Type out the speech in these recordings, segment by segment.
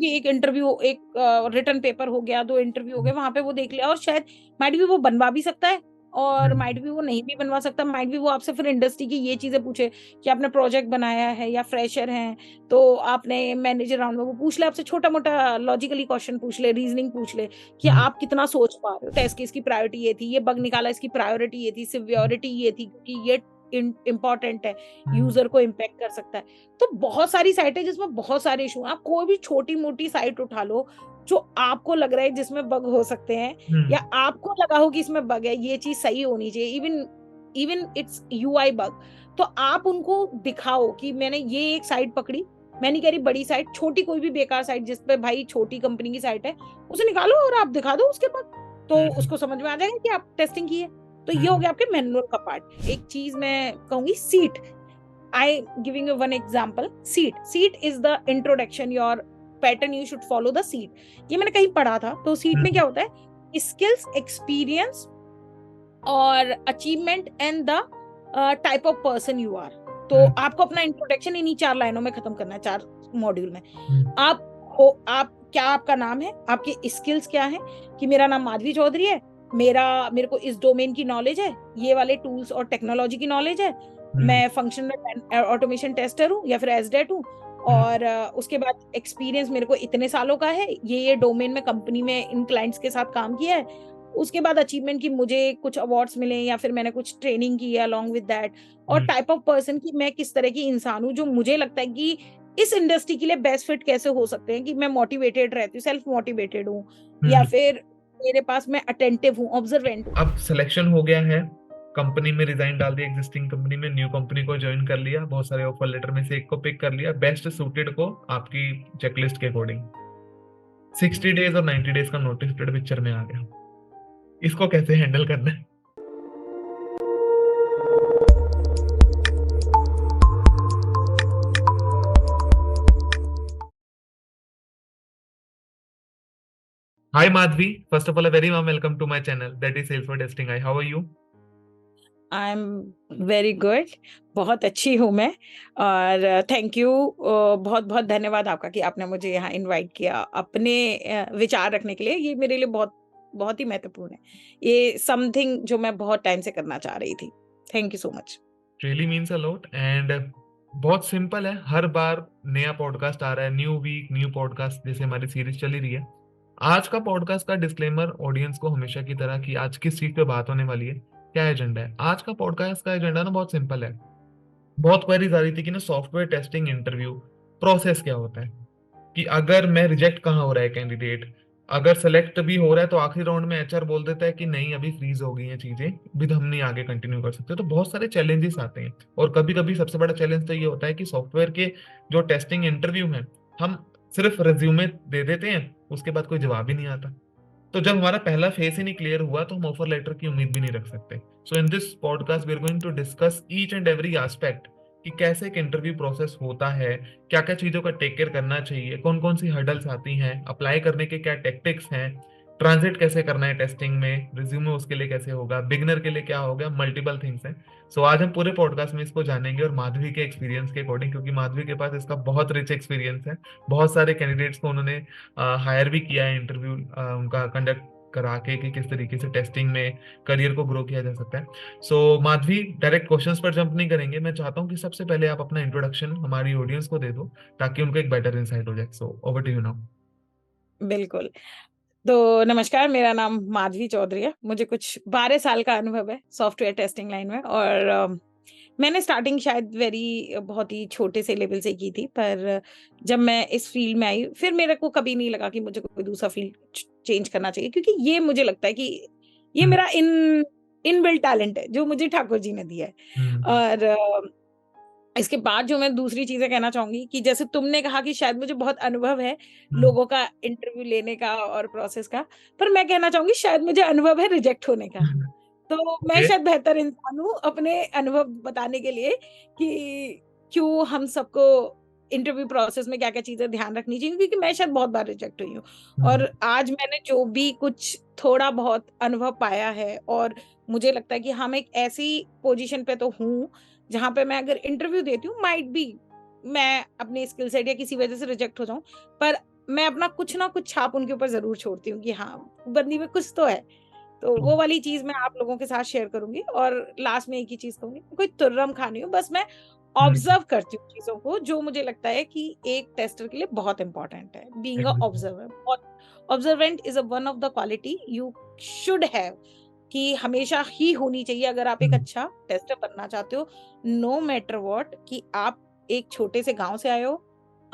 क्योंकि एक इंटरव्यू, एक रिटन पेपर हो गया, 2 इंटरव्यू हो गए, वहाँ पे वो देख लिया और शायद माइट बी वो बनवा भी सकता है और माइट बी वो नहीं भी बनवा सकता। माइट बी वो आपसे फिर इंडस्ट्री की ये चीज़ें पूछे कि आपने प्रोजेक्ट बनाया है या फ्रेशर हैं, तो आपने मैनेजर राउंड में वो पूछ ले आपसे, छोटा-मोटा लॉजिकली क्वेश्चन पूछ ले, रीजनिंग पूछ ले कि आप कितना सोच पा रहे हो। टेस्ट केस की प्रायोरिटी ये थी, ये बग निकाला इसकी प्रायोरिटी ये थी, सिवियरिटी ये थी क्योंकि ये इम्पोर्टेंट है, यूजर को इम्पैक्ट कर सकता है। तो बहुत सारी साइट है जिसमें बहुत सारे इशू हैं। आप कोई भी छोटी-मोटी साइट उठा लो, जो आपको लग रहा है जिसमें बग हो सकते हैं या आपको लगा हो कि इसमें बग है, ये चीज़ सही होनी चाहिए, even even it's UI bug, तो आप उनको दिखाओ कि मैंने ये एक साइट पकड़ी। मैं नहीं कह रही बड़ी साइट, छोटी कोई भी बेकार साइट जिस पे भाई छोटी कंपनी की साइट है, उसे निकालो और आप दिखा दो उसके बाद, तो उसको समझ में आ जाएगा कि आप टेस्टिंग की है। तो ये हो गया आपके मैनुअल का पार्ट। एक चीज़ मैं कहूँगी, seat. I giving you one example. Seat is the introduction, your pattern you should follow the seat. ये मैंने कहीं पढ़ा था। तो सीट में क्या होता है, स्किल्स, एक्सपीरियंस और achievement and the type of person you are. तो आपको अपना इंट्रोडक्शन इन्हीं 4 लाइनों में खत्म करना है, 4 मॉड्यूल में। आप क्या, आपका नाम है, आपके स्किल्स क्या है कि मेरा नाम माधवी चौधरी है, मेरे को इस डोमेन की नॉलेज है, ये वाले टूल्स और टेक्नोलॉजी की नॉलेज है, मैं फंक्शनल ऑटोमेशन टेस्टर हूँ या फिर एसडेट हूँ, और उसके बाद एक्सपीरियंस मेरे को इतने सालों का है, ये डोमेन में कंपनी में इन क्लाइंट्स के साथ काम किया है। उसके बाद अचीवमेंट की मुझे कुछ अवार्ड्स मिले या फिर मैंने कुछ ट्रेनिंग की है अलोंग विद दैट, और टाइप ऑफ पर्सन की मैं किस तरह की इंसान हूँ जो मुझे लगता है कि इस इंडस्ट्री के लिए बेस्ट फिट कैसे हो सकते हैं, कि मैं मोटिवेटेड रहती हूँ, सेल्फ मोटिवेटेड हूँ, या फिर मेरे पास मैं अटेंटिव हूँ, ऑब्जर्वेंट हूँ। अब सिलेक्शन हो गया है, कंपनी में रिजाइन डाल दिया, एग्जिस्टिंग कंपनी में न्यू कंपनी को ज्वाइन कर लिया, बहुत सारे ऑफर लेटर में से एक को पिक कर लिया, बेस्ट सूटेड को आपकी चेकलिस्ट के अकॉर्डिंग 60 डेज और 90 डेज का नोटिस पीरियड पिक्चर में आ गया। इसको कैसे हैंडल करना है? Hi Madhvi, first of all a very warm welcome to my channel that is Salesforce Testing. Hi, how are you? I am very good, बहुत अच्छी हूँ मैं, और थैंक यू, बहुत बहुत धन्यवाद आपका कि आपने मुझे यहाँ इनवाइट किया अपने विचार रखने के लिए। ये मेरे लिए बहुत बहुत ही महत्वपूर्ण है, ये समथिंग जो मैं बहुत टाइम से करना चाह रही थी। Thank you so much. Really means a lot and बहुत सिंपल है, हर बार नया पॉडकास्ट आ रहा है, न्यू वीक न्यू पॉडकास्ट, जैसे हमारी सीरीज चली रही है। आज का पॉडकास्ट का डिस्क्लेमर ऑडियंस को हमेशा की तरह कि आज किस चीज पे बात होने वाली है, क्या एजेंडा है। आज का पॉडकास्ट का एजेंडा ना बहुत सिंपल है। बहुत क्वेरीज आ रही थी कि ना सॉफ्टवेयर टेस्टिंग इंटरव्यू प्रोसेस क्या होता है, कि अगर मैं रिजेक्ट कहाँ हो रहा है कैंडिडेट, अगर सेलेक्ट भी हो रहा है तो आखिरी राउंड में एचआर बोल देता है कि नहीं अभी फ्रीज हो गई हैं चीजें, भी हम नहीं आगे कंटिन्यू कर सकते। तो बहुत सारे चैलेंजेस आते हैं, और कभी कभी सबसे बड़ा चैलेंज तो ये होता है कि सॉफ्टवेयर के जो टेस्टिंग इंटरव्यू हैं, हम सिर्फ रिज्यूमे दे देते हैं, उसके बाद कोई जवाब ही नहीं आता। तो जब हमारा पहला फेस ही नहीं क्लियर हुआ तो हम ऑफर लेटर की उम्मीद भी नहीं रख सकते। So in this podcast we are going to discuss each and every aspect, कि कैसे एक इंटरव्यू प्रोसेस होता है, क्या क्या चीजों का टेक केयर करना चाहिए, कौन कौन सी हर्डल्स आती हैं, अप्लाई करने के क्या टेक्टिक्स हैं, ट्रांजिट कैसे करना है टेस्टिंग में, रिज्यूमे उसके लिए कैसे होगा, बिगनर के लिए क्या होगा, मल्टीपल थिंग्स हैं। सो आज हम पूरे पॉडकास्ट में इसको जानेंगे, और माधवी के एक्सपीरियंस के अकॉर्डिंग, क्योंकि माधवी के पास इसका बहुत रिच एक्सपीरियंस है। बहुत सारे कैंडिडेट्स को उन्होंने हायर भी किया है, इंटरव्यू उनका कंडक्ट करा के, कि किस तरीके से टेस्टिंग में करियर को ग्रो किया जा सकता है। सो माधवी, डायरेक्ट क्वेश्चंस पर जंप नहीं करेंगे, मैं चाहता हूँ कि सबसे पहले आप अपना इंट्रोडक्शन हमारी ऑडियंस को दे दो, ताकि उनको एक बेटर इंसाइट हो जाए। So over to you now. बिल्कुल। तो नमस्कार, मेरा नाम माधवी चौधरी है। मुझे कुछ 12 साल का अनुभव है सॉफ्टवेयर टेस्टिंग लाइन में, और मैंने स्टार्टिंग शायद बहुत ही छोटे से लेवल से की थी, पर जब मैं इस फील्ड में आई, फिर मेरे को कभी नहीं लगा कि मुझे कोई दूसरा फील्ड चेंज करना चाहिए, क्योंकि ये मुझे लगता है कि ये मेरा इनबिल्ट टैलेंट है जो मुझे ठाकुर जी ने दिया है। और इसके बाद जो मैं दूसरी चीज़ें कहना चाहूँगी कि जैसे तुमने कहा कि शायद मुझे बहुत अनुभव है लोगों का इंटरव्यू लेने का और प्रोसेस का, पर मैं कहना चाहूँगी शायद मुझे अनुभव है रिजेक्ट होने का। तो मैं ओके। शायद बेहतर इंसान हूँ अपने अनुभव बताने के लिए कि क्यों हम सबको इंटरव्यू प्रोसेस में क्या-क्या चीज़ें ध्यान रखनी चाहिए, क्योंकि मैं शायद बहुत बार रिजेक्ट हुई हूँ। और आज मैंने जो भी कुछ थोड़ा बहुत अनुभव पाया है, और मुझे लगता है कि हम एक ऐसी पोज़ीशन पे तो हूँ जहाँ पे मैं अगर इंटरव्यू देती हूँ, माइट बी मैं अपने स्किल सेट या किसी वजह से रिजेक्ट हो जाऊँ, पर मैं अपना कुछ ना कुछ छाप उनके ऊपर ज़रूर छोड़ती हूँ कि हाँ, बंदी में कुछ तो है। तो वो वाली चीज़ मैं आप लोगों के साथ शेयर करूँगी और लास्ट में एक ही चीज़ कहूँगी, कोई तुर्रम खा नहीं हूँ, बस मैं हुँ, ऑब्ज़र्व करती हूँ चीज़ों को, जो मुझे लगता है कि एक टेस्टर के लिए बहुत इम्पोर्टेंट है। Being a exactly. ऑब्ज़र्वर, बहुत observant is a one of the quality you should have, कि हमेशा ही होनी चाहिए अगर आप एक हुँ, अच्छा टेस्टर बनना चाहते हो, नो मैटर व्हाट, कि आप एक छोटे से गाँव से आए हो,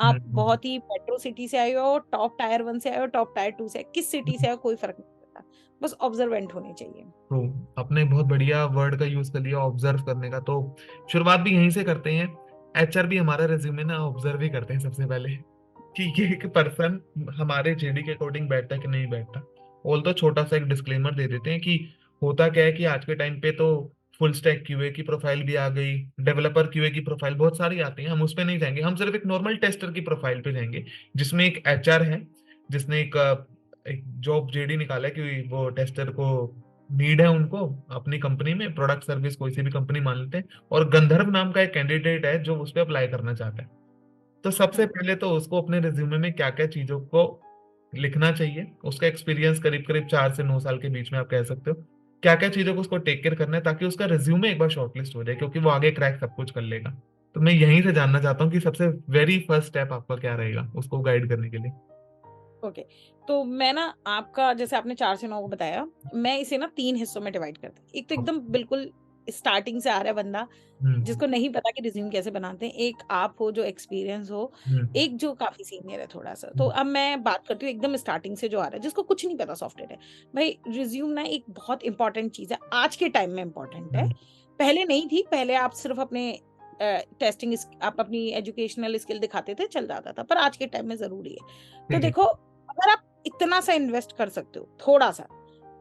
हुँ, आप हुँ, बहुत ही मेट्रो सिटी से आए हो, टॉप टायर 1 से आए हो, टॉप टायर 2 से, किस सिटी से हुँ। आए हो कोई फ़र्क नहीं पड़ता। बस ऑब्जर्वेंट होने चाहिए। ट्रू, आपने बहुत बढ़िया वर्ड का यूज़ कर लिया ऑब्ज़र्व करने का, तो शुरुआत भी यहीं से करते हैं। एचआर भी हमारा रिज़्यूमे ना ऑब्ज़र्व ही करते हैं सबसे पहले, कि ये एक पर्सन हमारे जेडी के अकॉर्डिंग बैठता है कि नहीं बैठता। ऑल्दो छोटा-सा एक डिस्क्लेमर दे देते हैं कि होता क्या है कि आज के टाइम पे तो फुल स्टैक क्यूए की प्रोफ़ाइल भी आ गई, डेवलपर क्यूए की प्रोफ़ाइल बहुत सारी आती हैं, हम उस पे नहीं जाएँगे, हम सिर्फ़ एक नॉर्मल टेस्टर की प्रोफ़ाइल पे जाएँगे, जिसमें एक एचआर है, जिसने एक जॉब जेडी निकाला है कि वो टेस्टर को नीड है उनको अपनी कंपनी में, प्रोडक्ट सर्विस कोई सी भी कंपनी मान लेते हैं, और गंधर्व नाम का एक कैंडिडेट है जो उस पे अप्लाई करना चाहता है। तो सबसे हुँ, पहले तो उसको अपने रिज्यूमे में क्या-क्या चीज़ों को लिखना चाहिए, उसका एक्सपीरियंस करीब-करीब 4 से 9 साल के बीच में आप कह सकते हो। क्या-क्या चीज़ों को उसको टेक केयर करना है ताकि उसका रिज्यूमे एक बार शॉर्टलिस्ट हो जाए, क्योंकि वो आगे क्रैक सब कुछ कर लेगा। तो मैं यहीं से जानना चाहता हूँ कि सबसे वेरी फर्स्ट स्टेप आपका क्या रहेगा उसको गाइड करने के लिए? ओके। तो मैं ना आपका जैसे आपने 4 से 9 को बताया, मैं इसे ना 3 हिस्सों में डिवाइड करती हूँ। एक तो एकदम ओके। बिल्कुल स्टार्टिंग से आ रहा है बंदा, हुँ, जिसको नहीं पता कि रिज़्यूम कैसे बनाते हैं। एक आप हो जो एक्सपीरियंस हो, हुँ, एक जो काफ़ी सीनियर है थोड़ा-सा। तो हुँ, अब मैं बात करती हूँ एकदम स्टार्टिंग से जो आ रहा है, जिसको कुछ नहीं पता सॉफ्टवेयर है। भई रिज़्यूम ना एक बहुत इम्पोर्टेंट चीज़ है, आज के टाइम में इम्पोर्टेंट है। हुँ, पहले नहीं थी, पहले आप सिर्फ़ अपने टेस्टिंग आप अपनी एजुकेशनल स्किल दिखाते थे, चल जाता था, पर आज के टाइम में ज़रूरी है। तो ठीक है। देखो, अगर आप इतना सा इन्वेस्ट कर सकते हो,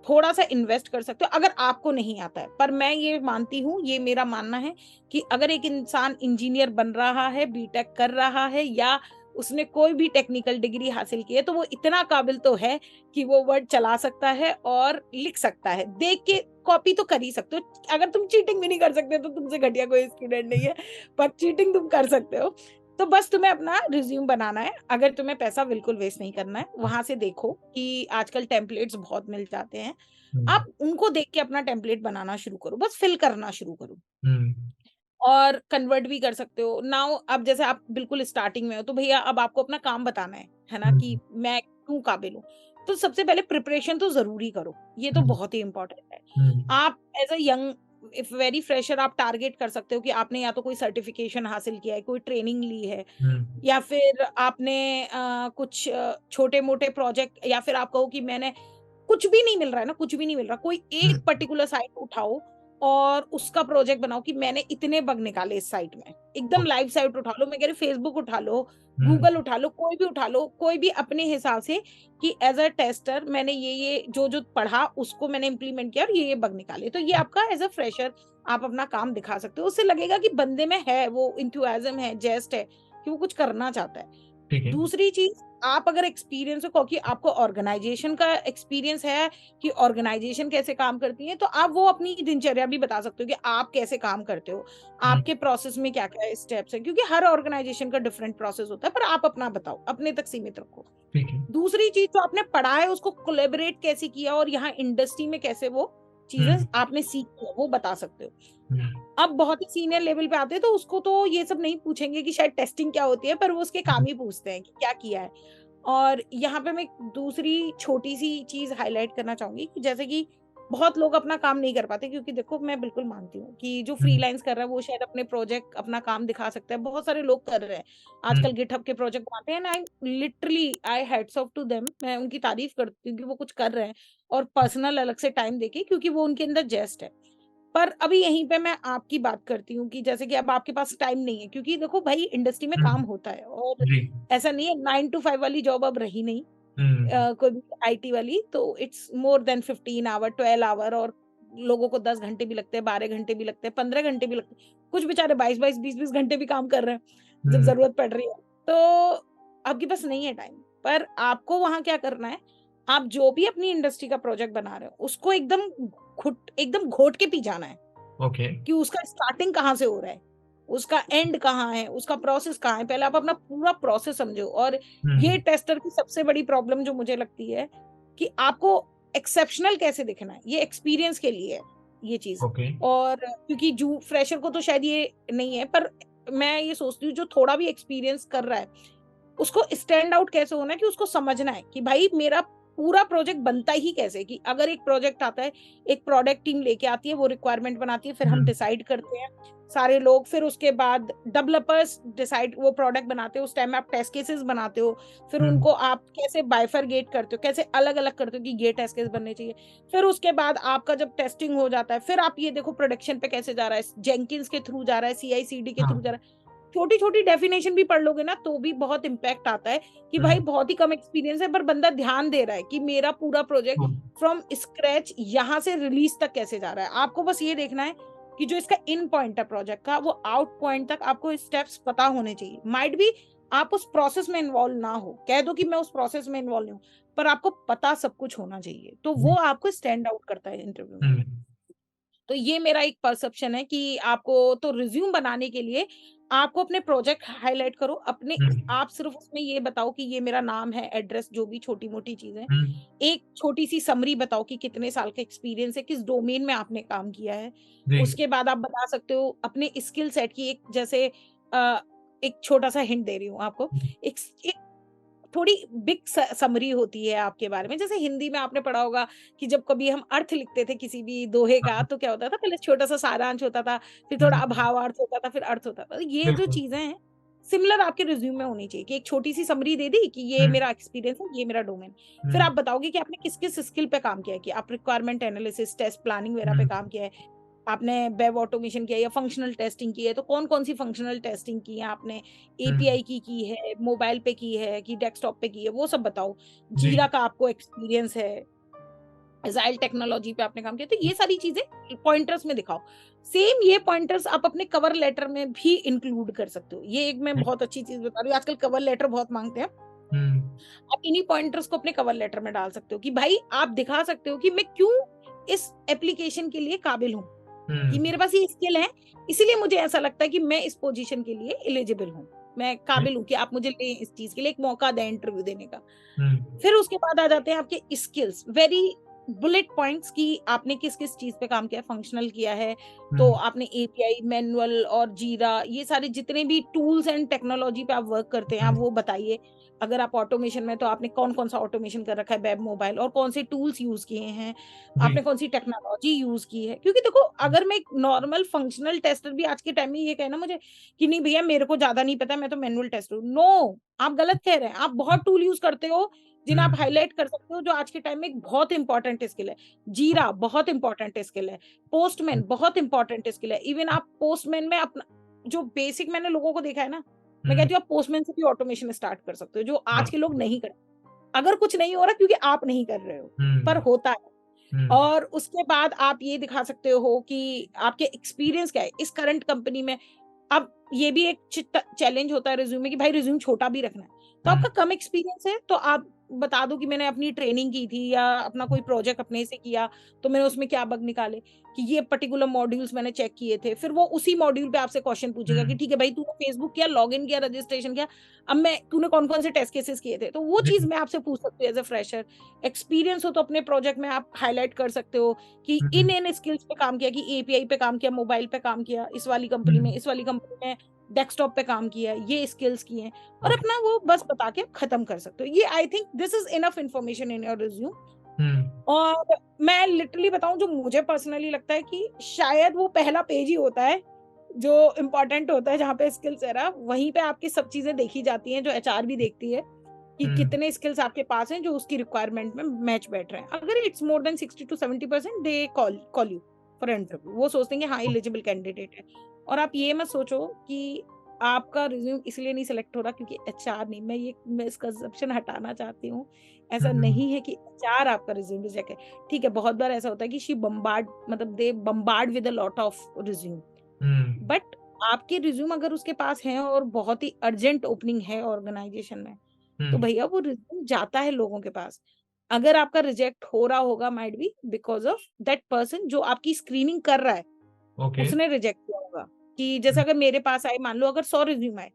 थोड़ा-सा इन्वेस्ट कर सकते हो अगर आपको नहीं आता है। पर मैं ये मानती हूँ, ये मेरा मानना है कि अगर एक इंसान इंजीनियर बन रहा है, बीटेक कर रहा है या उसने कोई भी टेक्निकल डिग्री हासिल की है, तो वो इतना काबिल तो है कि वो वर्ड चला सकता है और लिख सकता है। देख के कॉपी तो कर ही सकते हो। अगर तुम चीटिंग भी नहीं कर सकते तो तुमसे घटिया कोई स्टूडेंट नहीं है, पर चीटिंग तुम कर सकते हो। तो बस तुम्हें अपना रिज़्यूम बनाना है, अगर तुम्हें पैसा बिल्कुल वेस्ट नहीं करना है, वहाँ से देखो कि आजकल टेम्पलेट्स बहुत मिल जाते हैं। हुँ, आप उनको देख के अपना टेम्पलेट बनाना शुरू करो, बस फिल करना शुरू करो हुँ, और कन्वर्ट भी कर सकते हो। नाउ अब जैसे आप बिल्कुल स्टार्टिंग में हो, तो भैया अब आपको अपना काम बताना है ना? हुँ, कि मैं क्यों काबिल हूँ। तो सबसे पहले प्रिपरेशन तो ज़रूरी करो, ये तो हुँ, बहुत ही इम्पोर्टेंट है। हुँ, आप as a young if very fresher आप टारगेट कर सकते हो कि आपने या तो कोई सर्टिफ़िकेशन हासिल किया है, कोई ट्रेनिंग ली है हुँ, या फिर आपने कुछ छोटे-मोटे प्रोजेक्ट या फिर आप कहो कि मैंने कुछ भी नहीं मिल रहा है ना, कुछ भी नहीं मिल रहा, कोई हुँ, एक पर्टिकुलर साइट उठाओ और उसका प्रोजेक्ट बनाओ कि मैंने इतने बग निकाले इस साइट में। एकदम ओके, लाइव साइट उठा लो, मैं कह रही फेसबुक उठा लो, हुँ, गूगल उठा लो, कोई भी उठा लो, कोई भी अपने हिसाब से कि एज़ अ टेस्टर मैंने ये जो-जो पढ़ा उसको मैंने इम्प्लीमेंट किया और ये बग निकाले। तो ये आपका एज़ अ फ्रेशर आप अपना काम दिखा सकते हो। उससे लगेगा कि बंदे में है वो एंथुसियाज़्म है, जेस्ट है कि वो कुछ करना चाहता है। ठीक है। दूसरी चीज़, आप अगर एक्सपीरियंस हो क्योंकि आपको ऑर्गेनाइज़ेशन का एक्सपीरियंस है कि ऑर्गेनाइज़ेशन कैसे काम करती है, तो आप वो अपनी दिनचर्या भी बता सकते हो कि आप कैसे काम करते हो। हुँ, आपके प्रोसेस में क्या-क्या स्टेप्स हैं, क्योंकि हर ऑर्गेनाइज़ेशन का डिफरेंट प्रोसेस होता है, पर आप अपना बताओ, अपने तक सीमित रखो। ठीक है। दूसरी चीज़ जो आपने पढ़ा है उसको कोलैबोरेट कैसे किया और यहाँ इंडस्ट्री में कैसे वो चीज़ें हुँ, आपने सीखी है, वो बता सकते हो। हुँ, अब बहुत ही सीनियर लेवल पे आते हैं तो उसको तो ये सब नहीं पूछेंगे कि शायद टेस्टिंग क्या होती है, पर वो उसके काम हुँ, ही पूछते हैं कि क्या किया है। और यहाँ पे मैं एक दूसरी छोटी-सी चीज़ हाइलाइट करना चाहूँगी कि जैसे कि बहुत लोग अपना काम नहीं कर पाते, क्योंकि देखो मैं बिल्कुल मानती हूँ कि जो हुँ, फ्रीलांस कर रहा है वो शायद अपने प्रोजेक्ट अपना काम दिखा सकता है। बहुत सारे लोग कर रहे हैं। हुँ, आजकल गिटहब के प्रोजेक्ट बनाते हैं and I hats off to them, मैं उनकी तारीफ़ करती हूँ कि वो कुछ कर रहे हैं और पर्सनल अलग से टाइम देके, क्योंकि वो उनके अंदर जेस्ट है। पर अभी यहीं पे मैं आपकी बात करती हूँ कि जैसे कि अब आपके पास टाइम नहीं है, क्योंकि देखो भाई इंडस्ट्री में हुँ, काम होता है और जी, ऐसा नहीं है 9 टू 5 वाली जॉब अब रही नहीं। हुँ, कोई भी आईटी वाली तो it's more than 15 hour, 12 hour और लोगों को 10 घंटे भी लगते हैं, 12 घंटे भी लगते हैं, 15 घंटे भी लगते हैं। कुछ बेचारे 22-22, 20-20 घंटे भी काम कर रहे हैं, जब हुँ, ज़रूरत पड़ रही है। तो आपके पास नहीं है टाइम, पर आपको वहाँ क्या करना है, आप जो भी अपनी इंडस्ट्री का प्रोजेक्ट बना रहे हो, उसको एकदम एकदम घोट के पी जाना है। ओके, कि उसका स्टार्टिंग कहाँ से हो रहा है। उसका एंड कहाँ है, उसका प्रोसेस कहाँ है, पहले आप अपना पूरा प्रोसेस समझो। और ये हम्म। टेस्टर की सबसे बड़ी प्रॉब्लम जो मुझे लगती है कि आपको एक्सेप्शनल कैसे दिखना है, ये एक्सपीरियंस के लिए है ये चीज। ओके। और क्योंकि जो फ्रेशर को तो शायद ये नहीं है, पर मैं ये सोचती हूँ जो थोड़ा भी एक्सपीरियंस कर रहा है उसको स्टैंड आउट कैसे होना है, कि उसको समझना है कि भाई मेरा पूरा प्रोजेक्ट बनता ही कैसे, कि अगर एक प्रोजेक्ट आता है, एक प्रोडक्ट टीम लेके आती है, वो रिक्वायरमेंट बनाती है, फिर हम हम्म। डिसाइड करते हैं सारे लोग, फिर उसके बाद डेवलपर्स डिसाइड वो प्रोडक्ट बनाते हो, उस टाइम में आप टेस्ट केसेस बनाते हो, फिर हम्म। उनको आप कैसे बाइफरगेट करते हो, कैसे अलग अलग करते हो कि ये टेस्ट केस बनने चाहिए। फिर उसके बाद आपका जब टेस्टिंग हो जाता है, फिर आप ये देखो प्रोडक्शन पे कैसे जा रहा है, जेंकिंस के थ्रू जा रहा है, सीआईसीडी के थ्रू जा हाँ। रहा है। छोटी छोटी डेफिनेशन भी पढ़ लोगे ना तो भी बहुत इम्पैक्ट आता है कि भाई हम्म। बहुत ही कम एक्सपीरियंस है पर बंदा ध्यान दे रहा है कि मेरा पूरा प्रोजेक्ट हम्म। फ्रॉम स्क्रैच यहाँ से रिलीज तक कैसे जा रहा है। आपको बस ये देखना है कि जो इसका इन पॉइंट है प्रोजेक्ट का, वो आउट पॉइंट तक आपको स्टेप्स पता होने चाहिए। माइट भी आप उस प्रोसेस में इन्वॉल्व ना हो, कह दो कि मैं उस प्रोसेस में इन्वॉल्व नहीं हूँ, पर आपको पता सब कुछ होना चाहिए, तो वो आपको स्टैंड आउट करता है इंटरव्यू में। हम्म। तो ये मेरा एक परसेप्शन है कि आपको तो रिज्यूम बनाने के लिए आपको अपने प्रोजेक्ट हाईलाइट करो, अपने हम्म। आप सिर्फ उसमें ये बताओ कि ये मेरा नाम है, एड्रेस, जो भी छोटी मोटी चीजें। हम्म। एक छोटी सी समरी बताओ कि कितने साल का एक्सपीरियंस है, किस डोमेन में आपने काम किया है। जी। उसके बाद आप बता सकते हो अपने स्किल सेट की, एक जैसे अ, एक छोटा सा हिंट दे रही हूँ आपको। एक एक थोड़ी बिग समरी होती है आपके बारे में, जैसे हिंदी में आपने पढ़ा होगा कि जब कभी हम अर्थ लिखते थे किसी भी दोहे का, हाँ। तो क्या होता था, पहले छोटा सा सारांश होता था, फिर थोड़ा हम्म। अभावार्थ होता था, फिर अर्थ होता था। तो ये जो बिल्कुल। चीजें हैं सिमिलर आपके रिज्यूम में होनी चाहिए, कि एक छोटी सी समरी दे दी कि ये हम्म। मेरा एक्सपीरियंस है, ये मेरा डोमेन। फिर आप हम्म। बताओगे कि आपने किस किस स्किल पे काम किया है, कि आप रिक्वायरमेंट एनालिसिस, टेस्ट प्लानिंग वगैरह पे हम्म। काम किया है, आपने वेब ऑटोमेशन किया है या फंक्शनल टेस्टिंग की है, तो कौन कौन सी फंक्शनल टेस्टिंग की है आपने, हम्म। एपीआई की है, मोबाइल पे की है कि डेस्कटॉप पे की है, वो सब बताओ। जी। जीरा का आपको एक्सपीरियंस है, एजाइल टेक्नोलॉजी पे आपने काम किया, तो ये सारी चीजें पॉइंटर्स में दिखाओ। सेम ये पॉइंटर्स आप अपने कवर लेटर में भी इंक्लूड कर सकते हो। ये एक मैं बहुत अच्छी चीज बता रही हूँ, आजकल कवर लेटर बहुत मांगते हैं, हम्म। आप इन्हीं पॉइंटर्स को अपने कवर लेटर में डाल सकते हो कि भाई आप दिखा सकते हो कि मैं क्यों इस एप्लीकेशन के लिए काबिल हूँ, कि हम्म। मेरे पास ये स्किल है, इसीलिए मुझे ऐसा लगता है कि मैं इस पोजीशन के लिए एलिजिबल हूँ, मैं काबिल हूँ कि आप मुझे लें, इस चीज के लिए एक मौका दें इंटरव्यू देने का। हम्म। फिर उसके बाद आ जाते हैं आपके स्किल्स, वेरी बुलेट पॉइंट्स की आपने किस किस चीज पे काम किया है, फंक्शनल किया है तो हम्म। आपने एपीआई, मैनुअल और जीरा, ये सारे जितने भी टूल्स एंड टेक्नोलॉजी पे आप वर्क करते हैं आप हम्म। वो बताइए। अगर आप ऑटोमेशन में तो आपने कौन कौन सा ऑटोमेशन कर रखा है, वेब, मोबाइल, और कौन से टूल्स यूज किए हैं, जी। आपने कौन सी टेक्नोलॉजी यूज की है। क्योंकि देखो अगर मैं एक नॉर्मल फंक्शनल टेस्टर भी आज के टाइम में ये कहना मुझे कि नहीं भैया मेरे को ज्यादा नहीं पता, मैं तो मैनुअल टेस्टर हूँ, नो, आप गलत कह रहे हैं। आप बहुत टूल यूज करते हो जिन्हें आप हम्म। हाईलाइट कर सकते हो, जो आज के टाइम में एक बहुत इंपॉर्टेंट स्किल है। जीरा बहुत इंपॉर्टेंट स्किल है, पोस्टमैन बहुत इंपॉर्टेंट स्किल है। इवन आप पोस्टमैन में अपना जो बेसिक मैंने लोगों को देखा है ना, मैं हम्म। कहती हूँ आप पोस्टमैन से भी ऑटोमेशन स्टार्ट कर सकते हो, जो आज हाँ। के लोग नहीं करते। अगर कुछ नहीं हो रहा क्योंकि आप नहीं कर रहे हो, पर हम्म। होता है। हम्म। और उसके बाद आप ये दिखा सकते हो कि आपके एक्सपीरियंस क्या है इस करंट कंपनी में। अब ये भी एक चैलेंज होता है रिज्यूम में कि भाई रिज्यूम छोटा भी रखना है। तो आपका हम्म। कम एक्सपीरियंस है तो आप बता दो कि मैंने अपनी ट्रेनिंग की थी या अपना कोई प्रोजेक्ट अपने से किया, तो मैंने उसमें क्या बग निकाले, कि ये पर्टिकुलर मॉड्यूल्स मैंने चेक किए थे। फिर वो उसी मॉड्यूल पे आपसे क्वेश्चन पूछेगा कि हम्म। ठीक है भाई तूने फेसबुक किया, लॉगिन किया, रजिस्ट्रेशन किया, अब मैं तूने कौन कौन से टेस्ट केसेस किए थे, तो वो चीज जी। मैं आपसे पूछ सकती हूँ एज ए फ्रेशर। एक्सपीरियंस हो तो अपने प्रोजेक्ट में आप हाईलाइट कर सकते हो कि इन हम्म। इन स्किल्स पे काम किया, कि एपीआई पे काम किया, मोबाइल पे काम किया, इस वाली कंपनी में, हम्म। इस वाली कंपनी में डेस्कटॉप पे काम किया है, ये स्किल्स की हैं, और ओके। अपना वो बस बता के खत्म कर सकते हो। ये I think this is enough information in your resume. Hmm. और मैं लिटरली बताऊं, जो मुझे पर्सनली लगता है कि शायद वो पहला पेज ही होता है जो इम्पोर्टेंट होता है, जहाँ पे स्किल्स है ना, वहीं पे आपकी सब चीजें देखी जाती हैं, जो एचआर भी देखती है कि हम्म। कितने स्किल्स आपके पास हैं जो उसकी रिक्वायरमेंट में मैच बैठ रहे हैं। अगर it's more then 60 to 70% they call you for interview. वो सोचते हैं कि हाँ एलिजिबल कैंडिडेट है। और आप ये मत सोचो कि आपका रिज्यूम इसलिए नहीं सिलेक्ट हो रहा क्योंकि एचआर नहीं, मैं ये मिसकंसेप्शन हटाना चाहती हूँ। ऐसा हम्म। नहीं है कि एचआर आपका रिज्यूम रिजेक्ट है। ठीक है, बहुत बार ऐसा होता है कि शी बम्बार्ड, मतलब they bombard with a lot of resume, hmm. But आपके रिज्यूम अगर उसके पास है और बहुत ही अर्जेंट ओपनिंग है ऑर्गेनाइजेशन में, तो हम्म। भैया वो रिज्यूम जाता है लोगों के पास। अगर आपका रिजेक्ट हो रहा होगा might be because of that person जो आपकी स्क्रीनिंग कर रहा है, ओके। उसने रिजेक्ट किया होगा कि जैसे अगर मेरे पास आए, मान लो अगर 100 रिज्यूम आए,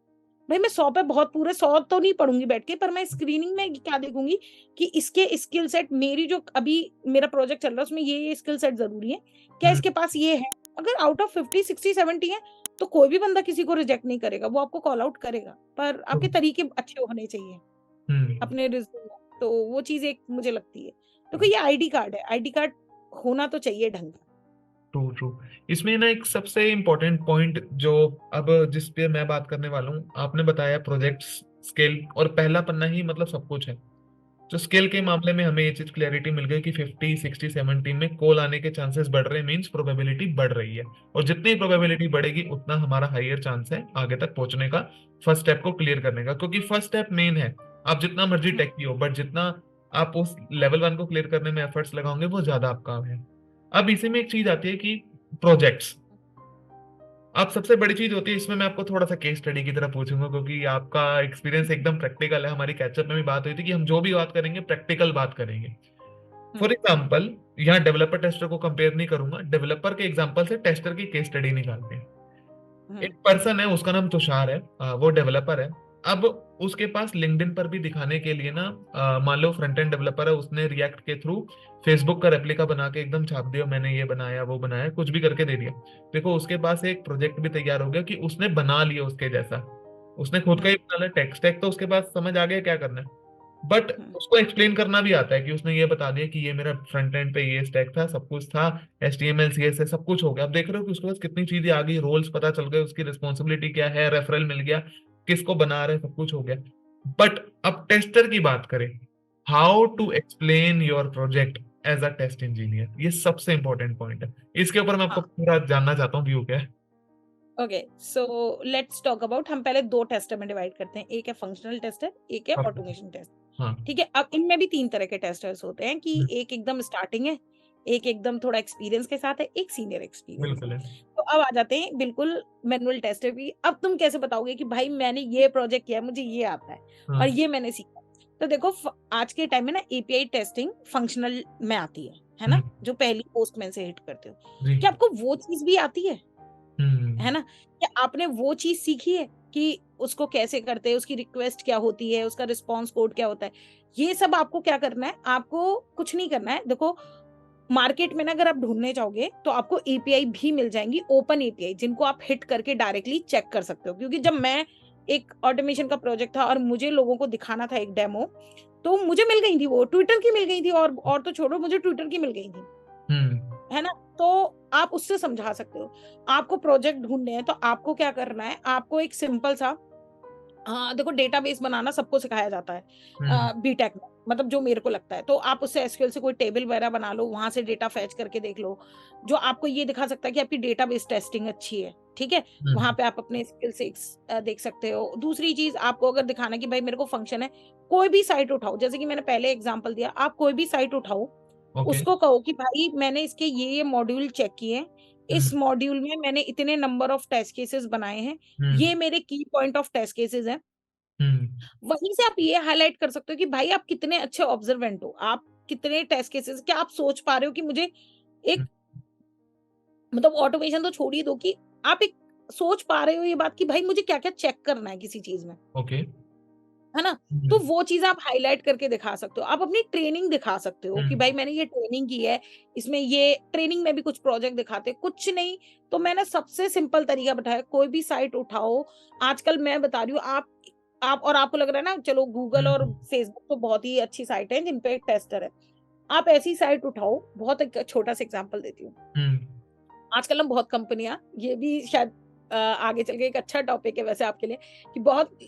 भाई मैं 100 पे बहुत पूरे 100 तो नहीं पढ़ूंगी बैठ के, पर मैं स्क्रीनिंग में क्या देखूंगी कि इसके स्किल सेट, मेरी जो अभी मेरा प्रोजेक्ट चल रहा है उसमें ये स्किल सेट जरूरी है क्या, इसके पास ये है। अगर आउट ऑफ 50 60 70 है तो कोई भी बंदा किसी को रिजेक्ट नहीं करेगा, वो आपको कॉल आउट करेगा, पर आपके तरीके अच्छे होने चाहिए अपने रिज्यूम में। तो वो चीज एक मुझे लगती है। तो ये आईडी कार्ड है, आईडी कार्ड होना तो चाहिए ढंग का। True true. इसमें ना एक सबसे इम्पोर्टेंट पॉइंट जो अब जिस पे मैं बात करने वाला हूँ, आपने बताया प्रोजेक्ट स्केल, और पहला पन्ना ही मतलब सब कुछ है। तो स्केल के मामले में हमें ये चीज क्लैरिटी मिल गई कि 50 60 70 में कॉल आने के चांसेस बढ़ रहे हैं, मींस प्रोबेबिलिटी बढ़ रही है, और जितनी प्रोबेबिलिटी बढ़ेगी उतना हमारा हाइयर चांस है आगे तक पहुंचने का, फर्स्ट स्टेप को क्लियर करने का, क्योंकि फर्स्ट स्टेप मेन है। आप जितना मर्जी टेकी हो, बट जितना आप उस लेवल 1 को क्लियर करने में एफर्ट्स लगाओगे वो ज्यादा आपका है। अब इसी में एक चीज आती है कि प्रोजेक्ट्स, अब सबसे बड़ी चीज होती है इसमें, मैं आपको थोड़ा सा केस स्टडी की तरह पूछूंगा क्योंकि आपका एक्सपीरियंस एकदम प्रैक्टिकल है। हमारी कैचअप में भी बात हुई थी कि हम जो भी बात करेंगे प्रैक्टिकल बात करेंगे। फॉर एग्जाम्पल, यहाँ डेवलपर टेस्टर को कंपेयर नहीं करूंगा, डेवलपर के एग्जाम्पल से टेस्टर की केस स्टडी निकालते हैं। एक पर्सन है, उसका नाम तुषार है, वो डेवलपर है। अब उसके पास लिंक्डइन पर भी दिखाने के लिए ना, मान लो फ्रंट एंड डेवलपर है, उसने रिएक्ट के थ्रू फेसबुक का रेप्लिका बना के एकदम छाप दिया, मैंने ये बनाया वो बनाया, कुछ भी करके दे दिया। देखो उसके पास एक प्रोजेक्ट भी तैयार हो गया कि उसने बना लिया उसके जैसा, उसने खुद का ही बना लिया, टेक स्टैक तो उसके पास समझ आ गया क्या करना है, बट उसको एक्सप्लेन करना भी आता है कि उसने ये बता दिया कि ये मेरा फ्रंट एंड पे ये स्टैक था, सब कुछ था, HTML CSS सब कुछ हो गया। अब देख रहे हो कि उसके पास कितनी चीजें आ गई, रोल्स पता चल गए, उसकी रिस्पॉन्सिबिलिटी क्या है, रेफरल मिल गया, किसको बना रहे, सब कुछ हो गया। बट अब टेस्टर की बात करें, how to explain your project as a test engineer, ये सबसे इंपॉर्टेंट पॉइंट है। इसके ऊपर मैं आपको पूरा जानना चाहता हूँ व्यू क्या है। Okay, so let's talk about, हम पहले दो टेस्टर में डिवाइड करते हैं, एक है फंक्शनल टेस्टर, एक है ऑटोमेशन टेस्ट। हाँ। ठीक है, अब इनमें भी तीन तरह के टेस्टर्स होते हैं कि एक एकदम स्टार्टिंग है, एक एकदम थोड़ा एक्सपीरियंस के साथ है, एक सीनियर एक्सपीरियंस बिल्कुल है। है। तो अब आ जाते हैं बिल्कुल मैनुअल टेस्टर भी। अब तुम कैसे बताओगे कि भाई मैंने ये प्रोजेक्ट किया है, मुझे ये आता है और ये मैंने सीखा। तो देखो आज के टाइम में ना एपीआई टेस्टिंग फंक्शनल में आती है ना, जो पहली पोस्ट में से हिट करते हो, क्या आपको वो चीज भी आती है ना, क्या आपने वो चीज सीखी है कि उसको कैसे करते हैं, उसकी रिक्वेस्ट क्या होती है, उसका रिस्पांस कोड क्या होता है। ये सब आपको क्या करना है, आपको कुछ नहीं करना है। देखो मार्केट में ना अगर आप ढूंढने जाओगे तो आपको एपीआई भी मिल जाएंगी, ओपन एपीआई, जिनको आप हिट करके डायरेक्टली चेक कर सकते हो। क्योंकि जब मैं एक ऑटोमेशन का प्रोजेक्ट था और मुझे लोगों को दिखाना था एक डेमो, तो मुझे मिल गई थी, वो ट्विटर की मिल गई थी, और तो छोड़ो, मुझे ट्विटर की मिल गई थी, है ना। तो आप उससे समझा सकते हो। आपको प्रोजेक्ट ढूंढने हैं तो आपको क्या करना है, आपको एक सिंपल सा, हाँ देखो डेटाबेस बनाना सबको सिखाया जाता है बीटेक में, मतलब जो मेरे को लगता है। तो आप उससे एसक्यूएल से कोई टेबल वगैरह बना लो, वहां से डेटा फैच करके देख लो, जो आपको ये दिखा सकता है कि आपकी डेटाबेस टेस्टिंग अच्छी है। ठीक है, वहां पे आप अपने स्किल से देख सकते हो। दूसरी चीज आपको अगर दिखाना कि भाई मेरे को फंक्शन है, कोई भी साइट उठाओ, जैसे कि मैंने पहले एग्जांपल दिया, आप कोई भी साइट उठाओ, ओके। उसको कहो कि भाई मैंने इसके ये मॉड्यूल चेक किए, इस मॉड्यूल में मैंने इतने नंबर ऑफ टेस्ट केसेस बनाए हैं, ये मेरे की पॉइंट ऑफ टेस्ट केसेस हैं। वहीं से आप ये हाईलाइट कर सकते हो कि भाई आप कितने अच्छे ऑब्जर्वेंट हो, आप कितने टेस्ट केसेस, क्या आप सोच पा रहे हो कि मुझे एक, मतलब ऑटोमेशन तो छोड़ ही दो, कि आप एक सोच पा रहे हो ये बात कि भाई मुझे क्या-क्या चेक करना है किसी चीज़ में, ओके। है ना? तो वो चीज़ आप हाइलाइट करके दिखा सकते हो। आप अपनी ट्रेनिंग दिखा सकते हो कि भाई मैंने ये ट्रेनिंग की है, इसमें ये ट्रेनिंग में भी कुछ प्रोजेक्ट दिखाते हैं, कुछ नहीं तो मैंने सबसे सिंपल तरीका बताया, कोई भी साइट उठाओ। आजकल मैं बता रही हूँ, आप और आपको लग रहा है ना, चलो गूगल और फेसबुक तो बहुत ही अच्छी साइट है जिन पे एक टेस्टर है। आप ऐसी साइट उठाओ, बहुत एक छोटा सा एग्जांपल देती हूँ। आजकल ना बहुत कंपनियां, ये भी शायद आगे चल के एक अच्छा टॉपिक है वैसे आपके लिए, कि बहुत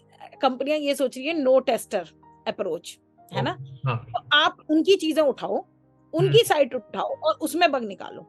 कंपनियां ये सोच रही है नो टेस्टर अप्रोच, है ना। हाँ। तो आप उनकी चीजें उठाओ, उनकी साइट उठाओ और उसमें बग निकालो